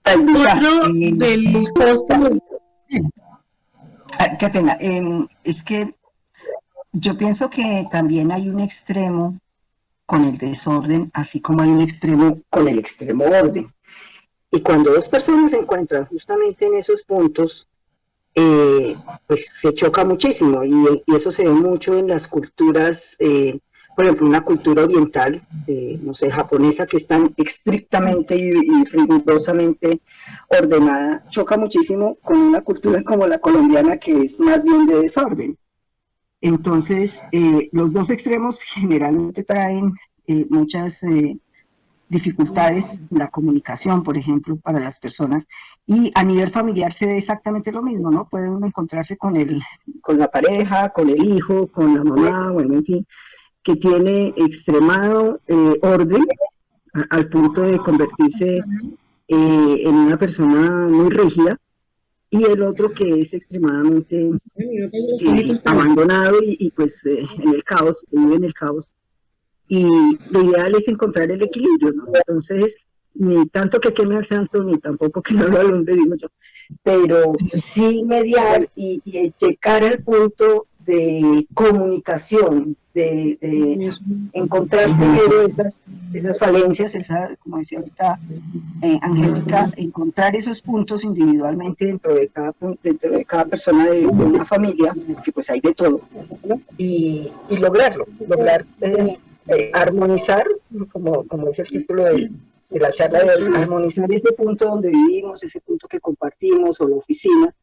Otro del costo. Qué pena. Es que yo pienso que también hay un extremo con el desorden, así como hay un extremo con el extremo orden. Y cuando dos personas se encuentran justamente en esos puntos, pues se choca muchísimo. Y eso se ve mucho en las culturas, por ejemplo, una cultura oriental, no sé, japonesa, que es tan estrictamente y rigurosamente ordenada, choca muchísimo con una cultura como la colombiana, que es más bien de desorden. Entonces, los dos extremos generalmente traen muchas dificultades en la comunicación, por ejemplo, para las personas. Y a nivel familiar se ve exactamente lo mismo, ¿no? Puede uno encontrarse con la pareja, con el hijo, con la mamá, bueno, en fin, que tiene extremado orden al punto de convertirse en una persona muy rígida, y el otro que es extremadamente abandonado y pues en el caos, vive en el caos. Y lo ideal es encontrar el equilibrio, ¿no? Entonces, ni tanto que queme al santo, ni tampoco que no lo alumbre, digo yo, pero sí mediar y llegar al punto de comunicación, de encontrar primero esas falencias, como decía ahorita Angélica, encontrar esos puntos individualmente dentro de cada persona de una familia, que pues hay de todo, ¿no? y lograr armonizar, como es el título de la charla de hoy, armonizar ese punto donde vivimos, ese punto que compartimos o la oficina,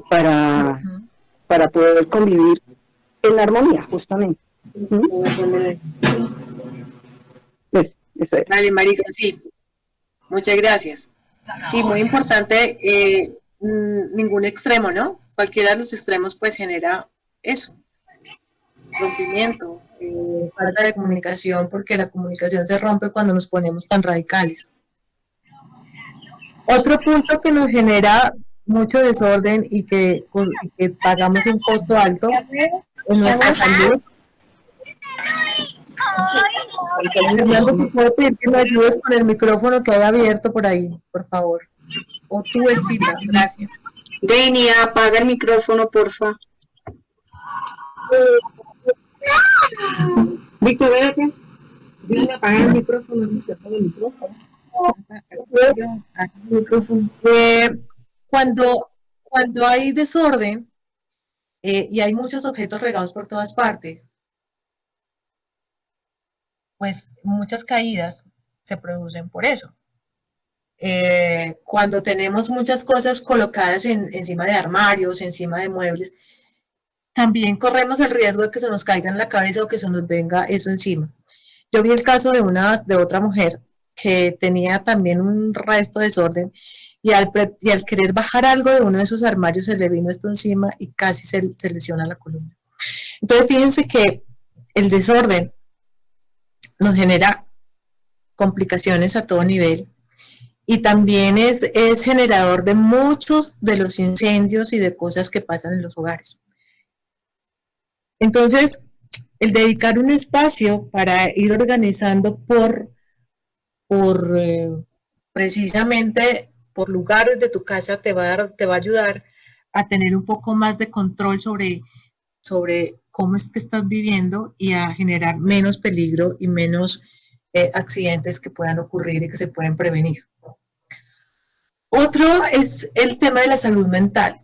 para poder convivir en armonía, justamente. Eso es. Vale, Marisa, sí. Muchas gracias. Sí, muy importante, ningún extremo, ¿no? Cualquiera de los extremos pues genera eso, rompimiento, falta de comunicación, porque la comunicación se rompe cuando nos ponemos tan radicales. Otro punto que nos genera mucho desorden y que pagamos un costo alto en nuestra salud. Fernando, te puedo pedir que me ayudes con el micrófono que hay abierto por ahí, por favor. O tú, Elcita, gracias. Deni, apaga el micrófono, porfa. Víctor, véate. Dígale apagar el micrófono. Cuando hay desorden y hay muchos objetos regados por todas partes, pues muchas caídas se producen por eso. Cuando tenemos muchas cosas colocadas encima de armarios, encima de muebles, también corremos el riesgo de que se nos caiga en la cabeza o que se nos venga eso encima. Yo vi el caso de otra mujer que tenía también un resto de desorden y al querer bajar algo de uno de esos armarios se le vino esto encima y casi se lesiona la columna. Entonces fíjense que el desorden nos genera complicaciones a todo nivel y también es generador de muchos de los incendios y de cosas que pasan en los hogares. Entonces, el dedicar un espacio para ir organizando precisamente por lugares de tu casa te va a ayudar a tener un poco más de control sobre cómo es que estás viviendo y a generar menos peligro y menos accidentes que puedan ocurrir y que se pueden prevenir. Otro es el tema de la salud mental.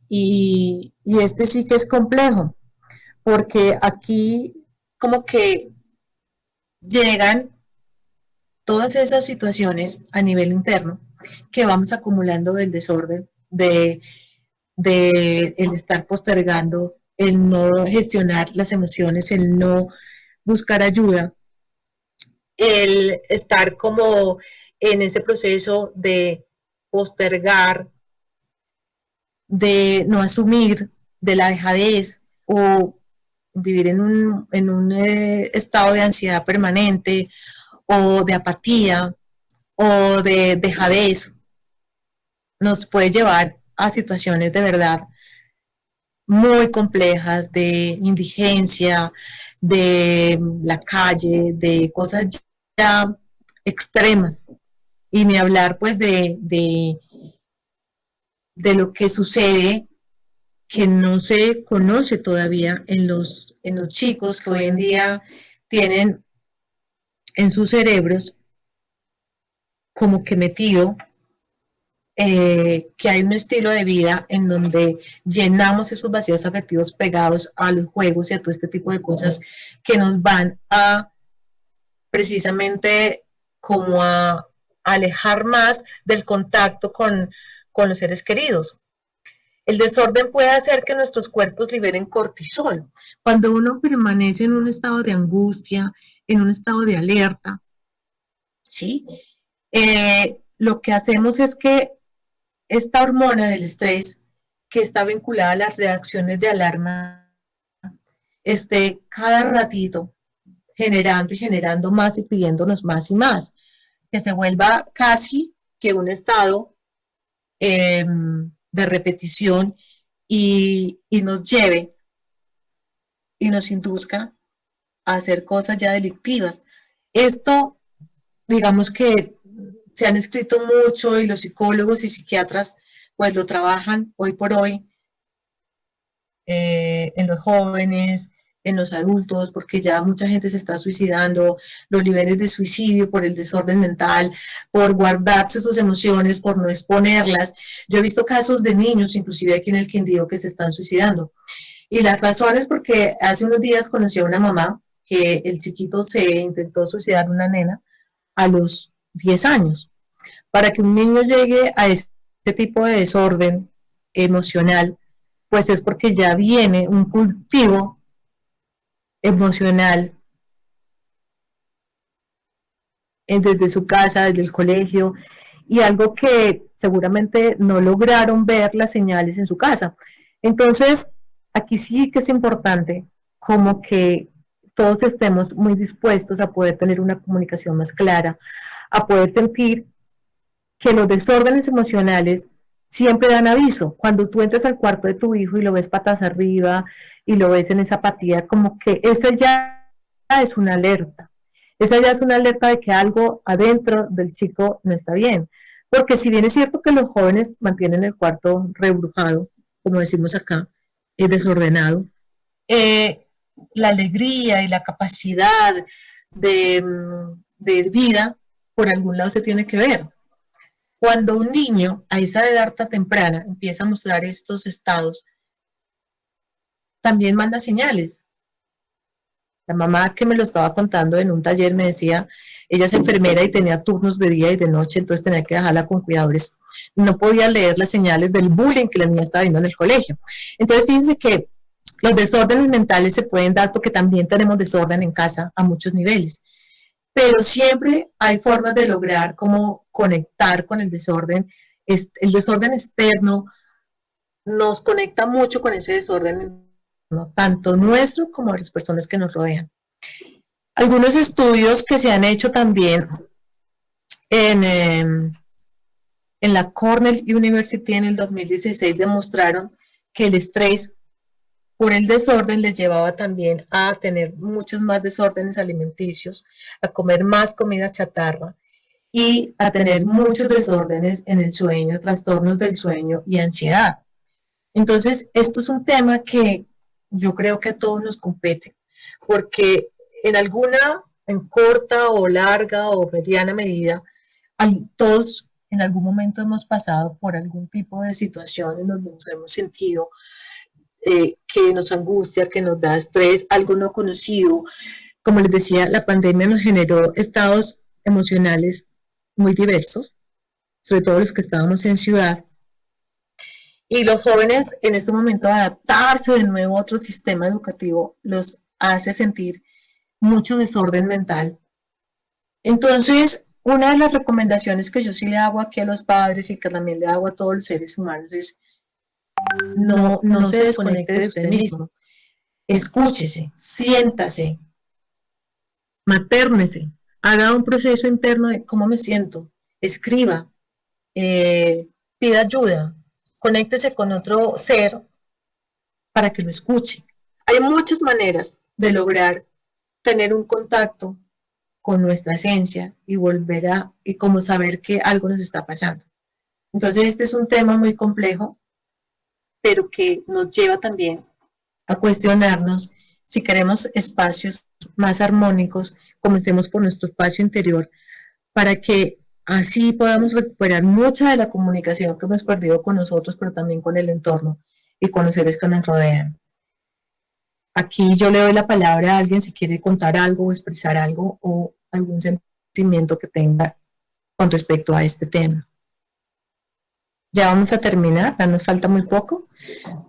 Y este sí que es complejo, porque aquí como que llegan todas esas situaciones a nivel interno que vamos acumulando del desorden, de el estar postergando, el no gestionar las emociones, el no buscar ayuda, el estar como en ese proceso de postergar, de no asumir, de la dejadez o vivir en un estado de ansiedad permanente o de apatía o de dejadez, nos puede llevar a situaciones de verdad muy complejas de indigencia, de la calle, de cosas ya extremas. Y ni hablar pues de lo que sucede que no se conoce todavía en los chicos que hoy en día tienen en sus cerebros como que metido que hay un estilo de vida en donde llenamos esos vacíos afectivos pegados a los juegos y a todo este tipo de cosas que nos van a precisamente como a alejar más del contacto con los seres queridos. El desorden puede hacer que nuestros cuerpos liberen cortisol. Cuando uno permanece en un estado de angustia, en un estado de alerta, ¿sí? Lo que hacemos es que esta hormona del estrés, que está vinculada a las reacciones de alarma, esté cada ratito generando y generando más y pidiéndonos más y más, que se vuelva casi que un estado de repetición y nos lleve y nos induzca a hacer cosas ya delictivas. Esto, digamos que se han escrito mucho y los psicólogos y psiquiatras pues lo trabajan hoy por hoy en los jóvenes, en los adultos, porque ya mucha gente se está suicidando, los niveles de suicidio por el desorden mental, por guardarse sus emociones, por no exponerlas. Yo he visto casos de niños, inclusive aquí en el Quindío, que se están suicidando. Y la razón es porque hace unos días conocí a una mamá que el chiquito se intentó suicidar, una nena, a los 10 años. Para que un niño llegue a este tipo de desorden emocional, pues es porque ya viene un cultivo emocional desde su casa, desde el colegio, y algo que seguramente no lograron ver las señales en su casa. Entonces, aquí sí que es importante como que todos estemos muy dispuestos a poder tener una comunicación más clara, a poder sentir que los desórdenes emocionales siempre dan aviso. Cuando tú entras al cuarto de tu hijo y lo ves patas arriba y lo ves en esa apatía, como que esa ya es una alerta. Esa ya es una alerta de que algo adentro del chico no está bien. Porque si bien es cierto que los jóvenes mantienen el cuarto rebrujado, como decimos acá, desordenado, eh, la alegría y la capacidad de vida por algún lado se tiene que ver. Cuando un niño a esa edad tan temprana empieza a mostrar estos estados, también manda señales. La mamá que me lo estaba contando en un taller me decía, ella es enfermera y tenía turnos de día y de noche, entonces tenía que dejarla con cuidadores. No podía leer las señales del bullying que la niña estaba viendo en el colegio. Entonces fíjense que los desórdenes mentales se pueden dar porque también tenemos desorden en casa a muchos niveles. Pero siempre hay formas de lograr cómo conectar con el desorden. El desorden externo nos conecta mucho con ese desorden, ¿no? Tanto nuestro como de las personas que nos rodean. Algunos estudios que se han hecho también en la Cornell University en el 2016 demostraron que el estrés por el desorden les llevaba también a tener muchos más desórdenes alimenticios, a comer más comida chatarra y a tener muchos desórdenes en el sueño, trastornos del sueño y ansiedad. Entonces, esto es un tema que yo creo que a todos nos compete, porque en corta o larga o mediana medida, todos en algún momento hemos pasado por algún tipo de situación en donde nos hemos sentido que nos angustia, que nos da estrés, algo no conocido. Como les decía, la pandemia nos generó estados emocionales muy diversos, sobre todo los que estábamos en ciudad. Y los jóvenes en este momento adaptarse de nuevo a otro sistema educativo los hace sentir mucho desorden mental. Entonces, una de las recomendaciones que yo sí le hago aquí a los padres y que también le hago a todos los seres humanos es no se desconecte de usted mismo. Escúchese, siéntase, matérnese, haga un proceso interno de cómo me siento, escriba, pida ayuda, conéctese con otro ser para que lo escuche. Hay muchas maneras de lograr tener un contacto con nuestra esencia y y como saber que algo nos está pasando. Entonces este es un tema muy complejo, pero que nos lleva también a cuestionarnos si queremos espacios más armónicos, comencemos por nuestro espacio interior, para que así podamos recuperar mucha de la comunicación que hemos perdido con nosotros, pero también con el entorno y con los seres que nos rodean. Aquí yo le doy la palabra a alguien si quiere contar algo o expresar algo o algún sentimiento que tenga con respecto a este tema. Ya vamos a terminar, ya nos falta muy poco,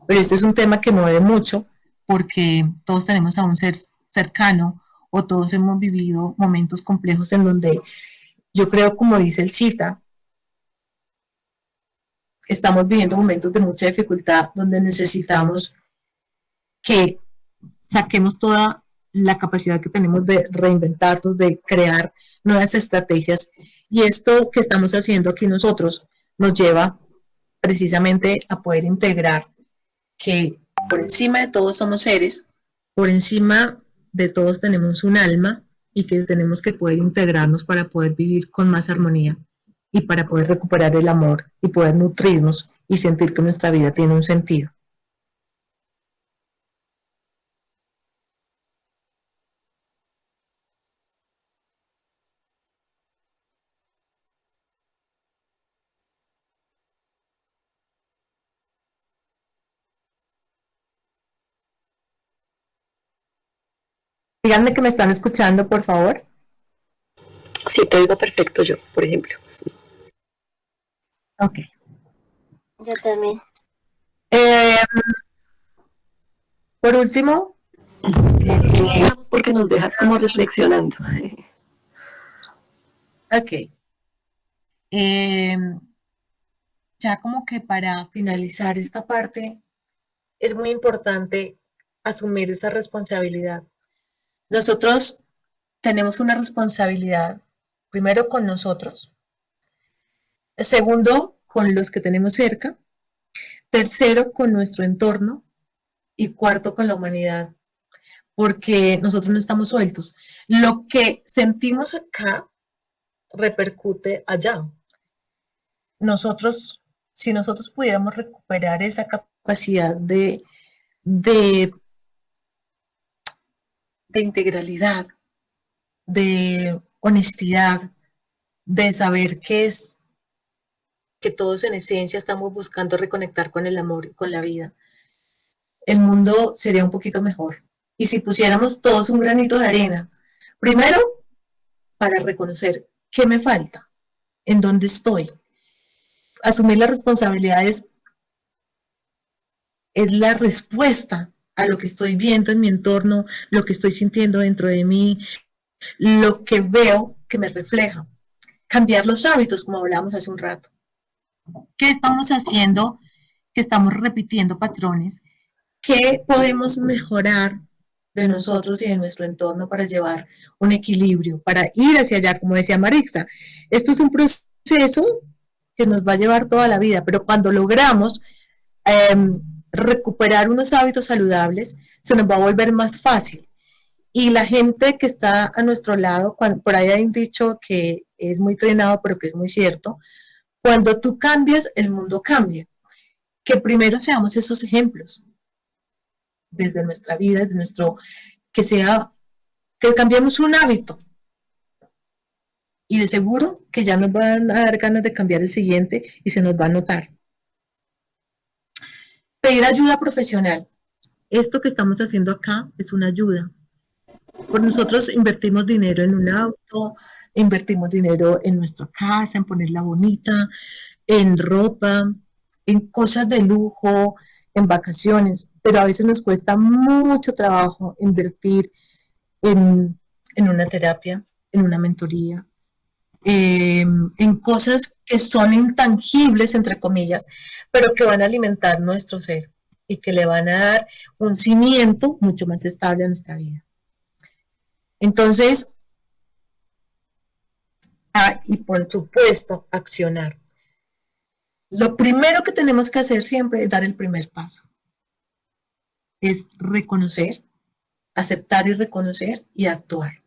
pero este es un tema que mueve mucho porque todos tenemos a un ser cercano o todos hemos vivido momentos complejos en donde yo creo, como dice el Chita, estamos viviendo momentos de mucha dificultad donde necesitamos que saquemos toda la capacidad que tenemos de reinventarnos, de crear nuevas estrategias. Y esto que estamos haciendo aquí nosotros nos lleva precisamente a poder integrar que por encima de todos somos seres, por encima de todos tenemos un alma y que tenemos que poder integrarnos para poder vivir con más armonía y para poder recuperar el amor y poder nutrirnos y sentir que nuestra vida tiene un sentido. Díganme que me están escuchando, por favor. Sí, te oigo perfecto yo, por ejemplo. Ok. Yo también. Por último, Porque nos dejas como reflexionando. ok. Ya como que para finalizar esta parte, es muy importante asumir esa responsabilidad. Nosotros tenemos una responsabilidad, primero con nosotros, segundo con los que tenemos cerca, tercero con nuestro entorno y cuarto con la humanidad, porque nosotros no estamos sueltos. Lo que sentimos acá repercute allá. Nosotros, si nosotros pudiéramos recuperar esa capacidad de integralidad, de honestidad, de saber que todos en esencia estamos buscando reconectar con el amor y con la vida, el mundo sería un poquito mejor. Y si pusiéramos todos un granito de arena, primero para reconocer qué me falta, en dónde estoy, asumir las responsabilidades es la respuesta a lo que estoy viendo en mi entorno, lo que estoy sintiendo dentro de mí, lo que veo que me refleja. Cambiar los hábitos, como hablábamos hace un rato. ¿Qué estamos haciendo? Que estamos repitiendo patrones. ¿Qué podemos mejorar de nosotros y de nuestro entorno para llevar un equilibrio, para ir hacia allá, como decía Marixa? Esto es un proceso que nos va a llevar toda la vida, pero cuando logramos recuperar unos hábitos saludables, se nos va a volver más fácil. Y la gente que está a nuestro lado, por ahí hay un dicho que es muy trenado, pero que es muy cierto, cuando tú cambias, el mundo cambia. Que primero seamos esos ejemplos, desde nuestra vida, desde nuestro, que cambiemos un hábito. Y de seguro que ya nos van a dar ganas de cambiar el siguiente y se nos va a notar. Pedir ayuda profesional. Esto que estamos haciendo acá es una ayuda. Por nosotros invertimos dinero en un auto, invertimos dinero en nuestra casa, en ponerla bonita, en ropa, en cosas de lujo, en vacaciones, pero a veces nos cuesta mucho trabajo invertir en una terapia, en una mentoría, en cosas que son intangibles, entre comillas, pero que van a alimentar nuestro ser y que le van a dar un cimiento mucho más estable a nuestra vida. Entonces, y por supuesto, accionar. Lo primero que tenemos que hacer siempre es dar el primer paso. Es reconocer, aceptar y reconocer y actuar.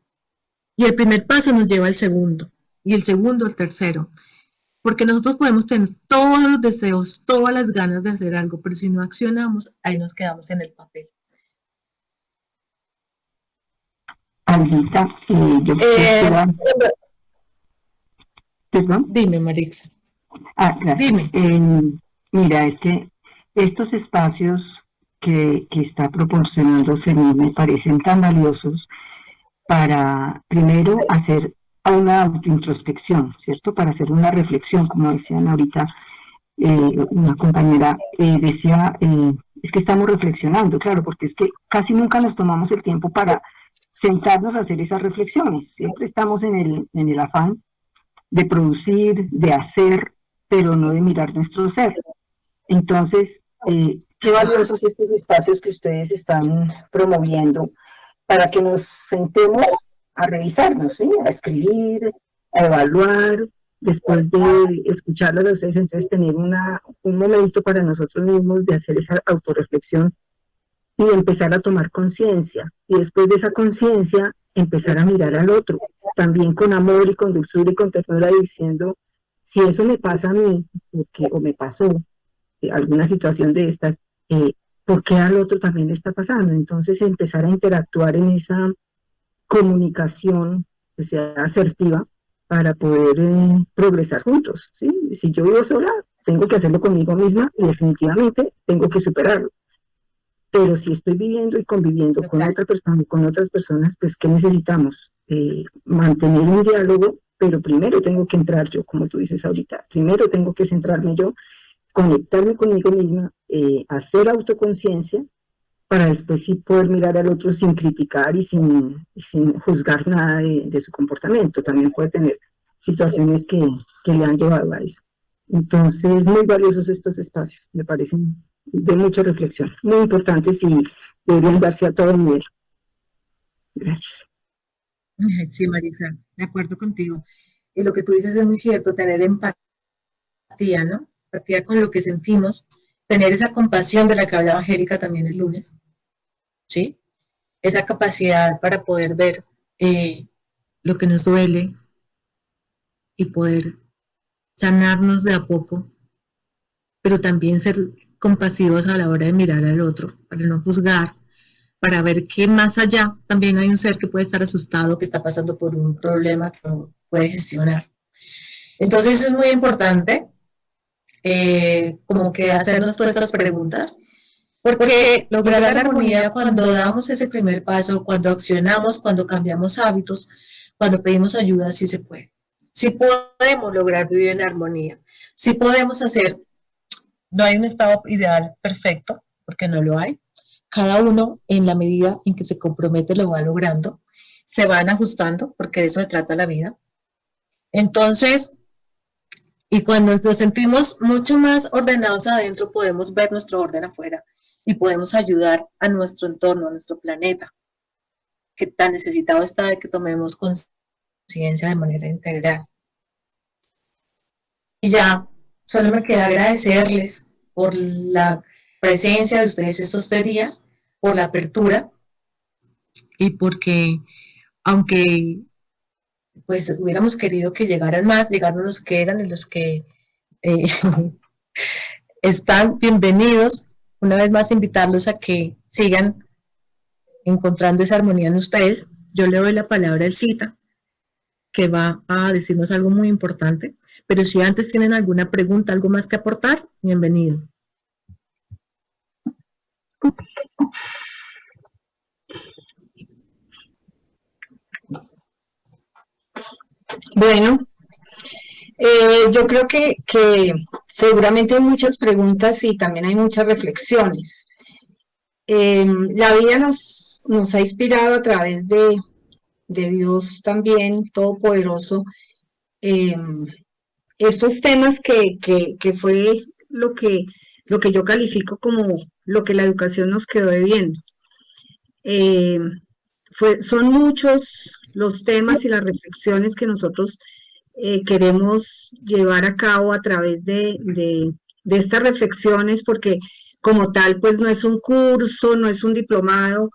Y el primer paso nos lleva al segundo, y el segundo al tercero. Porque nosotros podemos tener todos los deseos, todas las ganas de hacer algo, pero si no accionamos, ahí nos quedamos en el papel. Alvita, yo quisiera... ¿Perdón? Dime, Marixa. Gracias. Dime. Mira, es que estos espacios que está proporcionando CENIR me parecen tan valiosos para, primero, hacer una autointrospección, ¿cierto? Para hacer una reflexión, como decían ahorita una compañera, decía, es que estamos reflexionando, claro, porque es que casi nunca nos tomamos el tiempo para sentarnos a hacer esas reflexiones. Siempre estamos en el afán de producir, de hacer, pero no de mirar nuestro ser. Entonces, qué valiosos estos espacios que ustedes están promoviendo para que nos sentemos a revisarnos, ¿sí? A escribir, a evaluar, después de escucharlos a ustedes, entonces tener un momento para nosotros mismos de hacer esa autorreflexión y empezar a tomar conciencia. Y después de esa conciencia, empezar a mirar al otro, también con amor y con dulzura y con ternura, diciendo, si eso me pasa a mí, o me pasó alguna situación de estas, ¿por qué al otro también le está pasando? Entonces empezar a interactuar en esa comunicación que sea asertiva para poder progresar juntos, ¿sí? Si yo vivo sola, tengo que hacerlo conmigo misma y definitivamente tengo que superarlo. Pero si estoy viviendo y conviviendo con otra persona y con otras personas, pues ¿qué necesitamos? Mantener un diálogo pero primero tengo que entrar yo, como tú dices ahorita, primero tengo que centrarme yo, conectarme conmigo misma, hacer autoconciencia, para después sí poder mirar al otro sin criticar y sin juzgar nada de su comportamiento. También puede tener situaciones que le han llevado a eso. Entonces, muy valiosos estos espacios, me parecen de mucha reflexión, muy importantes y deberían darse a todo nivel. Gracias. Sí, Marisa, de acuerdo contigo. Y lo que tú dices es muy cierto, tener empatía, ¿no? Empatía con lo que sentimos, tener esa compasión de la que hablaba Angélica también el lunes, ¿sí? Esa capacidad para poder ver lo que nos duele y poder sanarnos de a poco, pero también ser compasivos a la hora de mirar al otro, para no juzgar, para ver que más allá también hay un ser que puede estar asustado, que está pasando por un problema que no puede gestionar. Entonces es muy importante como que hacernos todas estas preguntas, porque lograr la armonía cuando damos ese primer paso, cuando accionamos, cuando cambiamos hábitos, cuando pedimos ayuda, sí se puede. Sí podemos lograr vivir en armonía, sí podemos hacer, no hay un estado ideal perfecto, porque no lo hay. Cada uno, en la medida en que se compromete, lo va logrando. Se van ajustando, porque de eso se trata la vida. Entonces, y cuando nos sentimos mucho más ordenados adentro, podemos ver nuestro orden afuera y podemos ayudar a nuestro entorno, a nuestro planeta, que tan necesitado está de que tomemos conciencia de manera integral. Y ya, solo me queda agradecerles por la presencia de ustedes estos 3 días, por la apertura y porque, aunque pues hubiéramos querido que llegaran más, llegaron los que eran y los que están bienvenidos. Una vez más invitarlos a que sigan encontrando esa armonía en ustedes. Yo le doy la palabra al Cita, que va a decirnos algo muy importante, pero si antes tienen alguna pregunta, algo más que aportar, bienvenido. Bueno, yo creo que seguramente hay muchas preguntas y también hay muchas reflexiones. La vida nos ha inspirado a través de Dios también, Todopoderoso, estos temas que fue lo que yo califico como lo que la educación nos quedó debiendo. Son muchos los temas y las reflexiones que nosotros queremos llevar a cabo a través de estas reflexiones, porque como tal, pues no es un curso, no es un diplomado,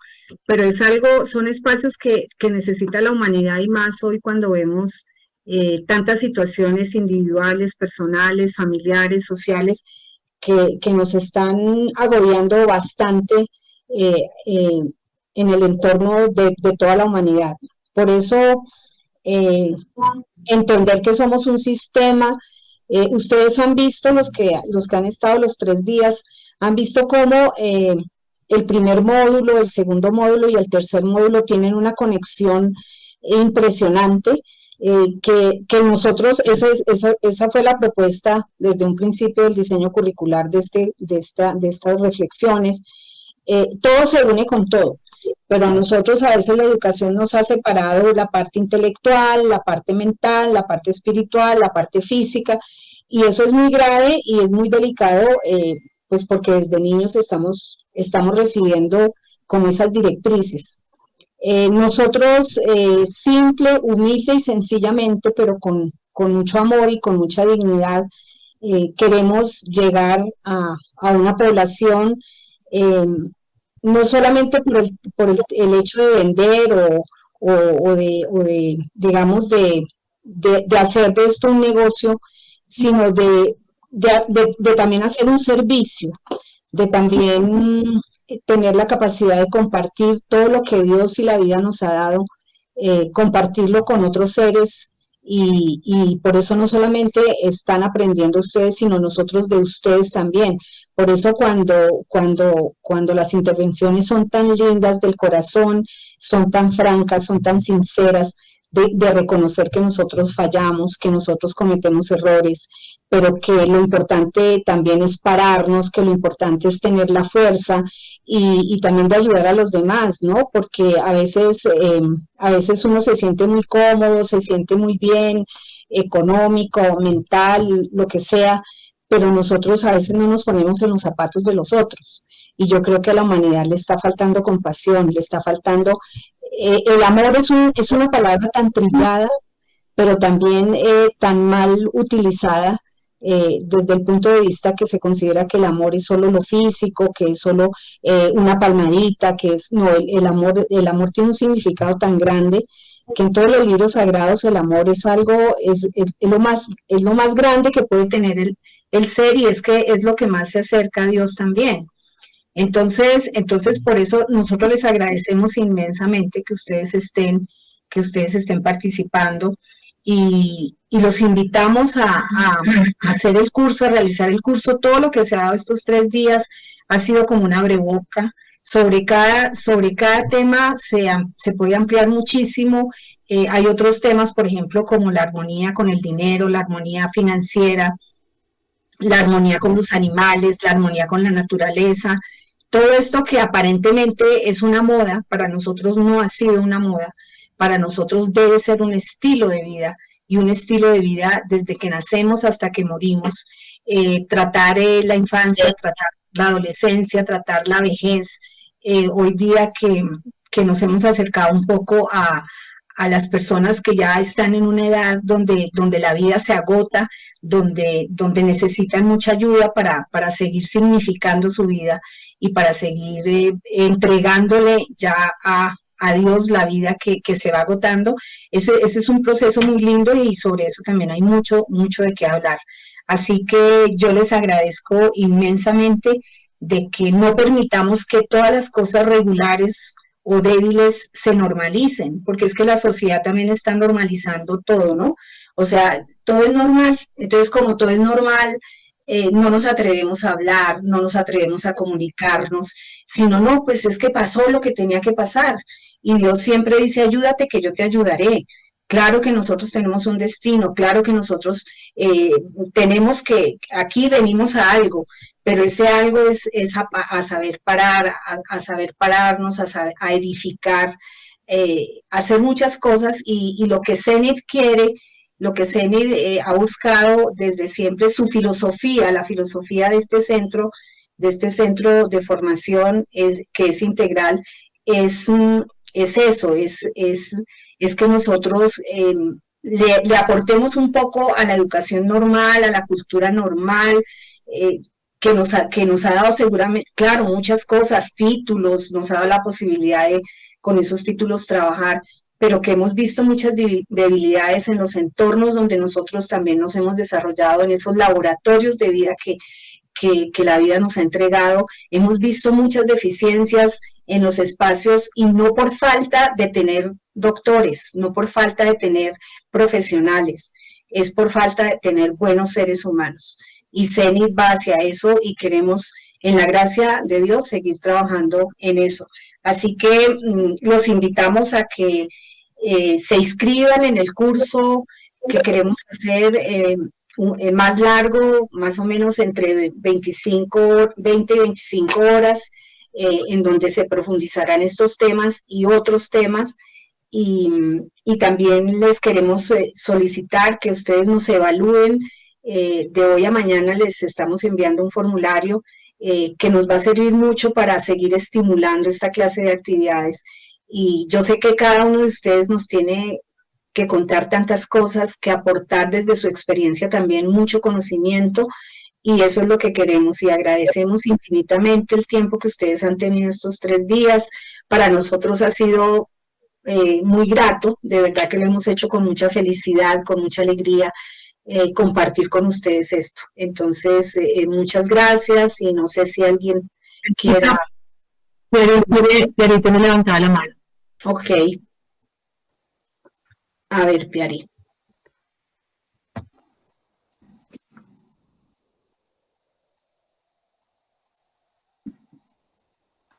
pero es algo, son espacios que necesita la humanidad y más hoy cuando vemos tantas situaciones individuales, personales, familiares, sociales, que nos están agobiando bastante en el entorno de toda la humanidad. Por eso, entender que somos un sistema. Ustedes han visto, los que han estado los 3 días, han visto cómo el primer módulo, el segundo módulo y el tercer módulo tienen una conexión impresionante, que nosotros, esa fue la propuesta desde un principio del diseño curricular de estas reflexiones. Todo se une con todo. Pero a nosotros a veces la educación nos ha separado la parte intelectual, la parte mental, la parte espiritual, la parte física, y eso es muy grave y es muy delicado, pues porque desde niños estamos recibiendo como esas directrices. Nosotros, simple, humilde y sencillamente, pero con mucho amor y con mucha dignidad, queremos llegar a una población, no solamente por el hecho de vender o de digamos, de hacer de esto un negocio, sino de también hacer un servicio, de también tener la capacidad de compartir todo lo que Dios y la vida nos ha dado, compartirlo con otros seres. Y por eso no solamente están aprendiendo ustedes, sino nosotros de ustedes también. Por eso cuando las intervenciones son tan lindas del corazón, son tan francas, son tan sinceras, de reconocer que nosotros fallamos, que nosotros cometemos errores, pero que lo importante también es pararnos, que lo importante es tener la fuerza y también de ayudar a los demás, ¿no? Porque a veces uno se siente muy cómodo, se siente muy bien, económico, mental, lo que sea, pero nosotros a veces no nos ponemos en los zapatos de los otros. Y yo creo que a la humanidad le está faltando compasión, le está faltando el amor es una palabra tan trillada, pero también tan mal utilizada desde el punto de vista que se considera que el amor es solo lo físico, que es solo una palmadita, que es, no, el amor tiene un significado tan grande que en todos los libros sagrados el amor es algo, es lo más grande que puede tener el ser y es que es lo que más se acerca a Dios también. Entonces por eso nosotros les agradecemos inmensamente que ustedes estén participando y los invitamos a hacer el curso, a realizar el curso. Todo lo que se ha dado estos 3 días ha sido como un abreboca. Sobre cada tema se puede ampliar muchísimo. Hay otros temas, por ejemplo, como la armonía con el dinero, la armonía financiera, la armonía con los animales, la armonía con la naturaleza. Todo esto que aparentemente es una moda, para nosotros no ha sido una moda, para nosotros debe ser un estilo de vida y un estilo de vida desde que nacemos hasta que morimos. Tratar la infancia, tratar la adolescencia, tratar la vejez. Hoy día que nos hemos acercado un poco a las personas que ya están en una edad donde la vida se agota, donde necesitan mucha ayuda para seguir significando su vida y para seguir entregándole ya a Dios la vida que se va agotando. Ese es un proceso muy lindo y sobre eso también hay mucho, mucho de qué hablar. Así que yo les agradezco inmensamente de que no permitamos que todas las cosas regulares o débiles se normalicen, porque es que la sociedad también está normalizando todo, ¿no? O sea, todo es normal, entonces como todo es normal, no nos atrevemos a hablar, no nos atrevemos a comunicarnos, sino no, pues es que pasó lo que tenía que pasar. Y Dios siempre dice, ayúdate que yo te ayudaré. Claro que nosotros tenemos un destino, claro que nosotros tenemos que, aquí venimos a algo, pero ese algo es a saber parar, a saber pararnos, a edificar, hacer muchas cosas y lo que Zenit quiere, lo que Zenit ha buscado desde siempre, su filosofía, la filosofía de este centro de formación que es integral, es, es eso, es que nosotros le aportemos un poco a la educación normal, a la cultura normal, que nos ha dado seguramente, claro, muchas cosas, títulos, nos ha dado la posibilidad de con esos títulos trabajar, pero que hemos visto muchas debilidades en los entornos donde nosotros también nos hemos desarrollado, en esos laboratorios de vida que la vida nos ha entregado. Hemos visto muchas deficiencias en los espacios y no por falta de tener doctores, no por falta de tener profesionales, es por falta de tener buenos seres humanos. Y Zenit va hacia eso y queremos, en la gracia de Dios, seguir trabajando en eso. Así que los invitamos a que se inscriban en el curso que queremos hacer más largo, más o menos entre 20 y 25 horas, en donde se profundizarán estos temas y otros temas. Y también les queremos solicitar que ustedes nos evalúen. De hoy a mañana les estamos enviando un formulario que nos va a servir mucho para seguir estimulando esta clase de actividades. Y yo sé que cada uno de ustedes nos tiene que contar tantas cosas, que aportar desde su experiencia también mucho conocimiento, y eso es lo que queremos y agradecemos infinitamente el tiempo que ustedes han tenido estos 3 días. Para nosotros ha sido muy grato, de verdad que lo hemos hecho con mucha felicidad, con mucha alegría, compartir con ustedes esto. Entonces, muchas gracias y no sé si alguien quiera. Piari tiene levantada la mano. Ok. A ver, Piari.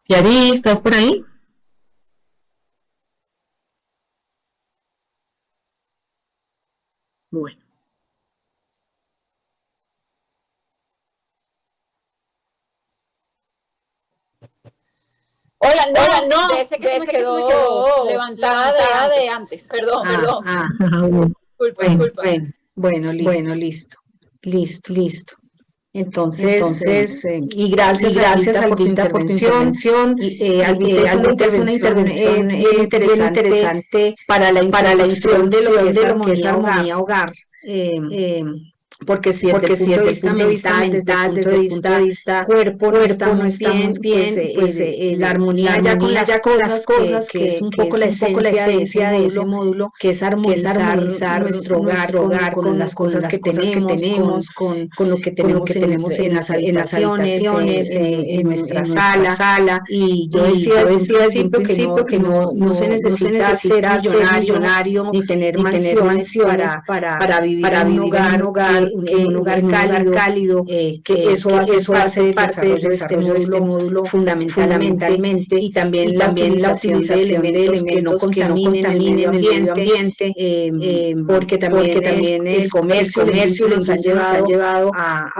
Piari, ¿estás por ahí? Hola, no, no, de ese que se me quedó levantada de antes. Perdón. Disculpa. Bueno, listo. Entonces, y gracias Albita por tu intervención. Albita es una intervención bien interesante para la introducción de lo que es armonía hogar. Porque si desde el punto de vista mental, desde el punto de vista cuerpo no estamos bien, pues la armonía ya con las cosas, que es un poco la esencia de ese módulo, que es armonizar nuestro hogar con las cosas que tenemos, con lo que tenemos en las habitaciones, en nuestra sala. Y yo decía desde un principio que no se necesita ser millonario ni tener mansiones para vivir en un hogar cálido, que eso va a ser parte del desarrollo de este módulo fundamentalmente, y también la utilización de elementos que no contaminen el medio ambiente, porque también el comercio nos han llevado a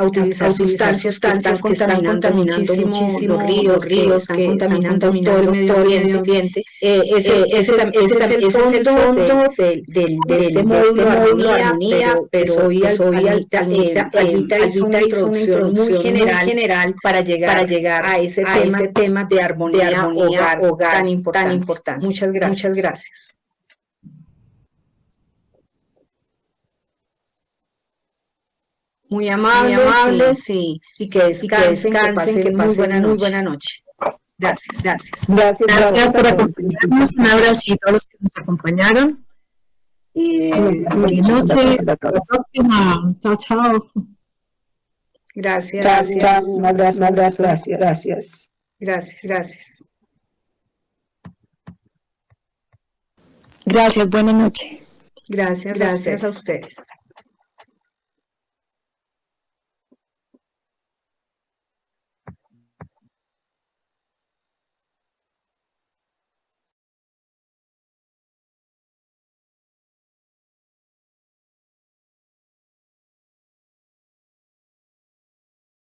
utilizar sustancias que están contaminando muchísimo los ríos, que están contaminando todo el medio ambiente. Ese es el fondo de este módulo armonía, pero hoy Albita hizo una introducción muy general para llegar a ese tema de armonía hogar tan importante. Muchas gracias. Muy amables y que descansen, que pasen muy buena noche. Gracias. Gracias por acompañarnos. Un abracito a los que nos acompañaron. Y buenas noches. Hasta la próxima. Chao. Gracias. Un abrazo, gracias. Gracias, buenas noches. Gracias a ustedes.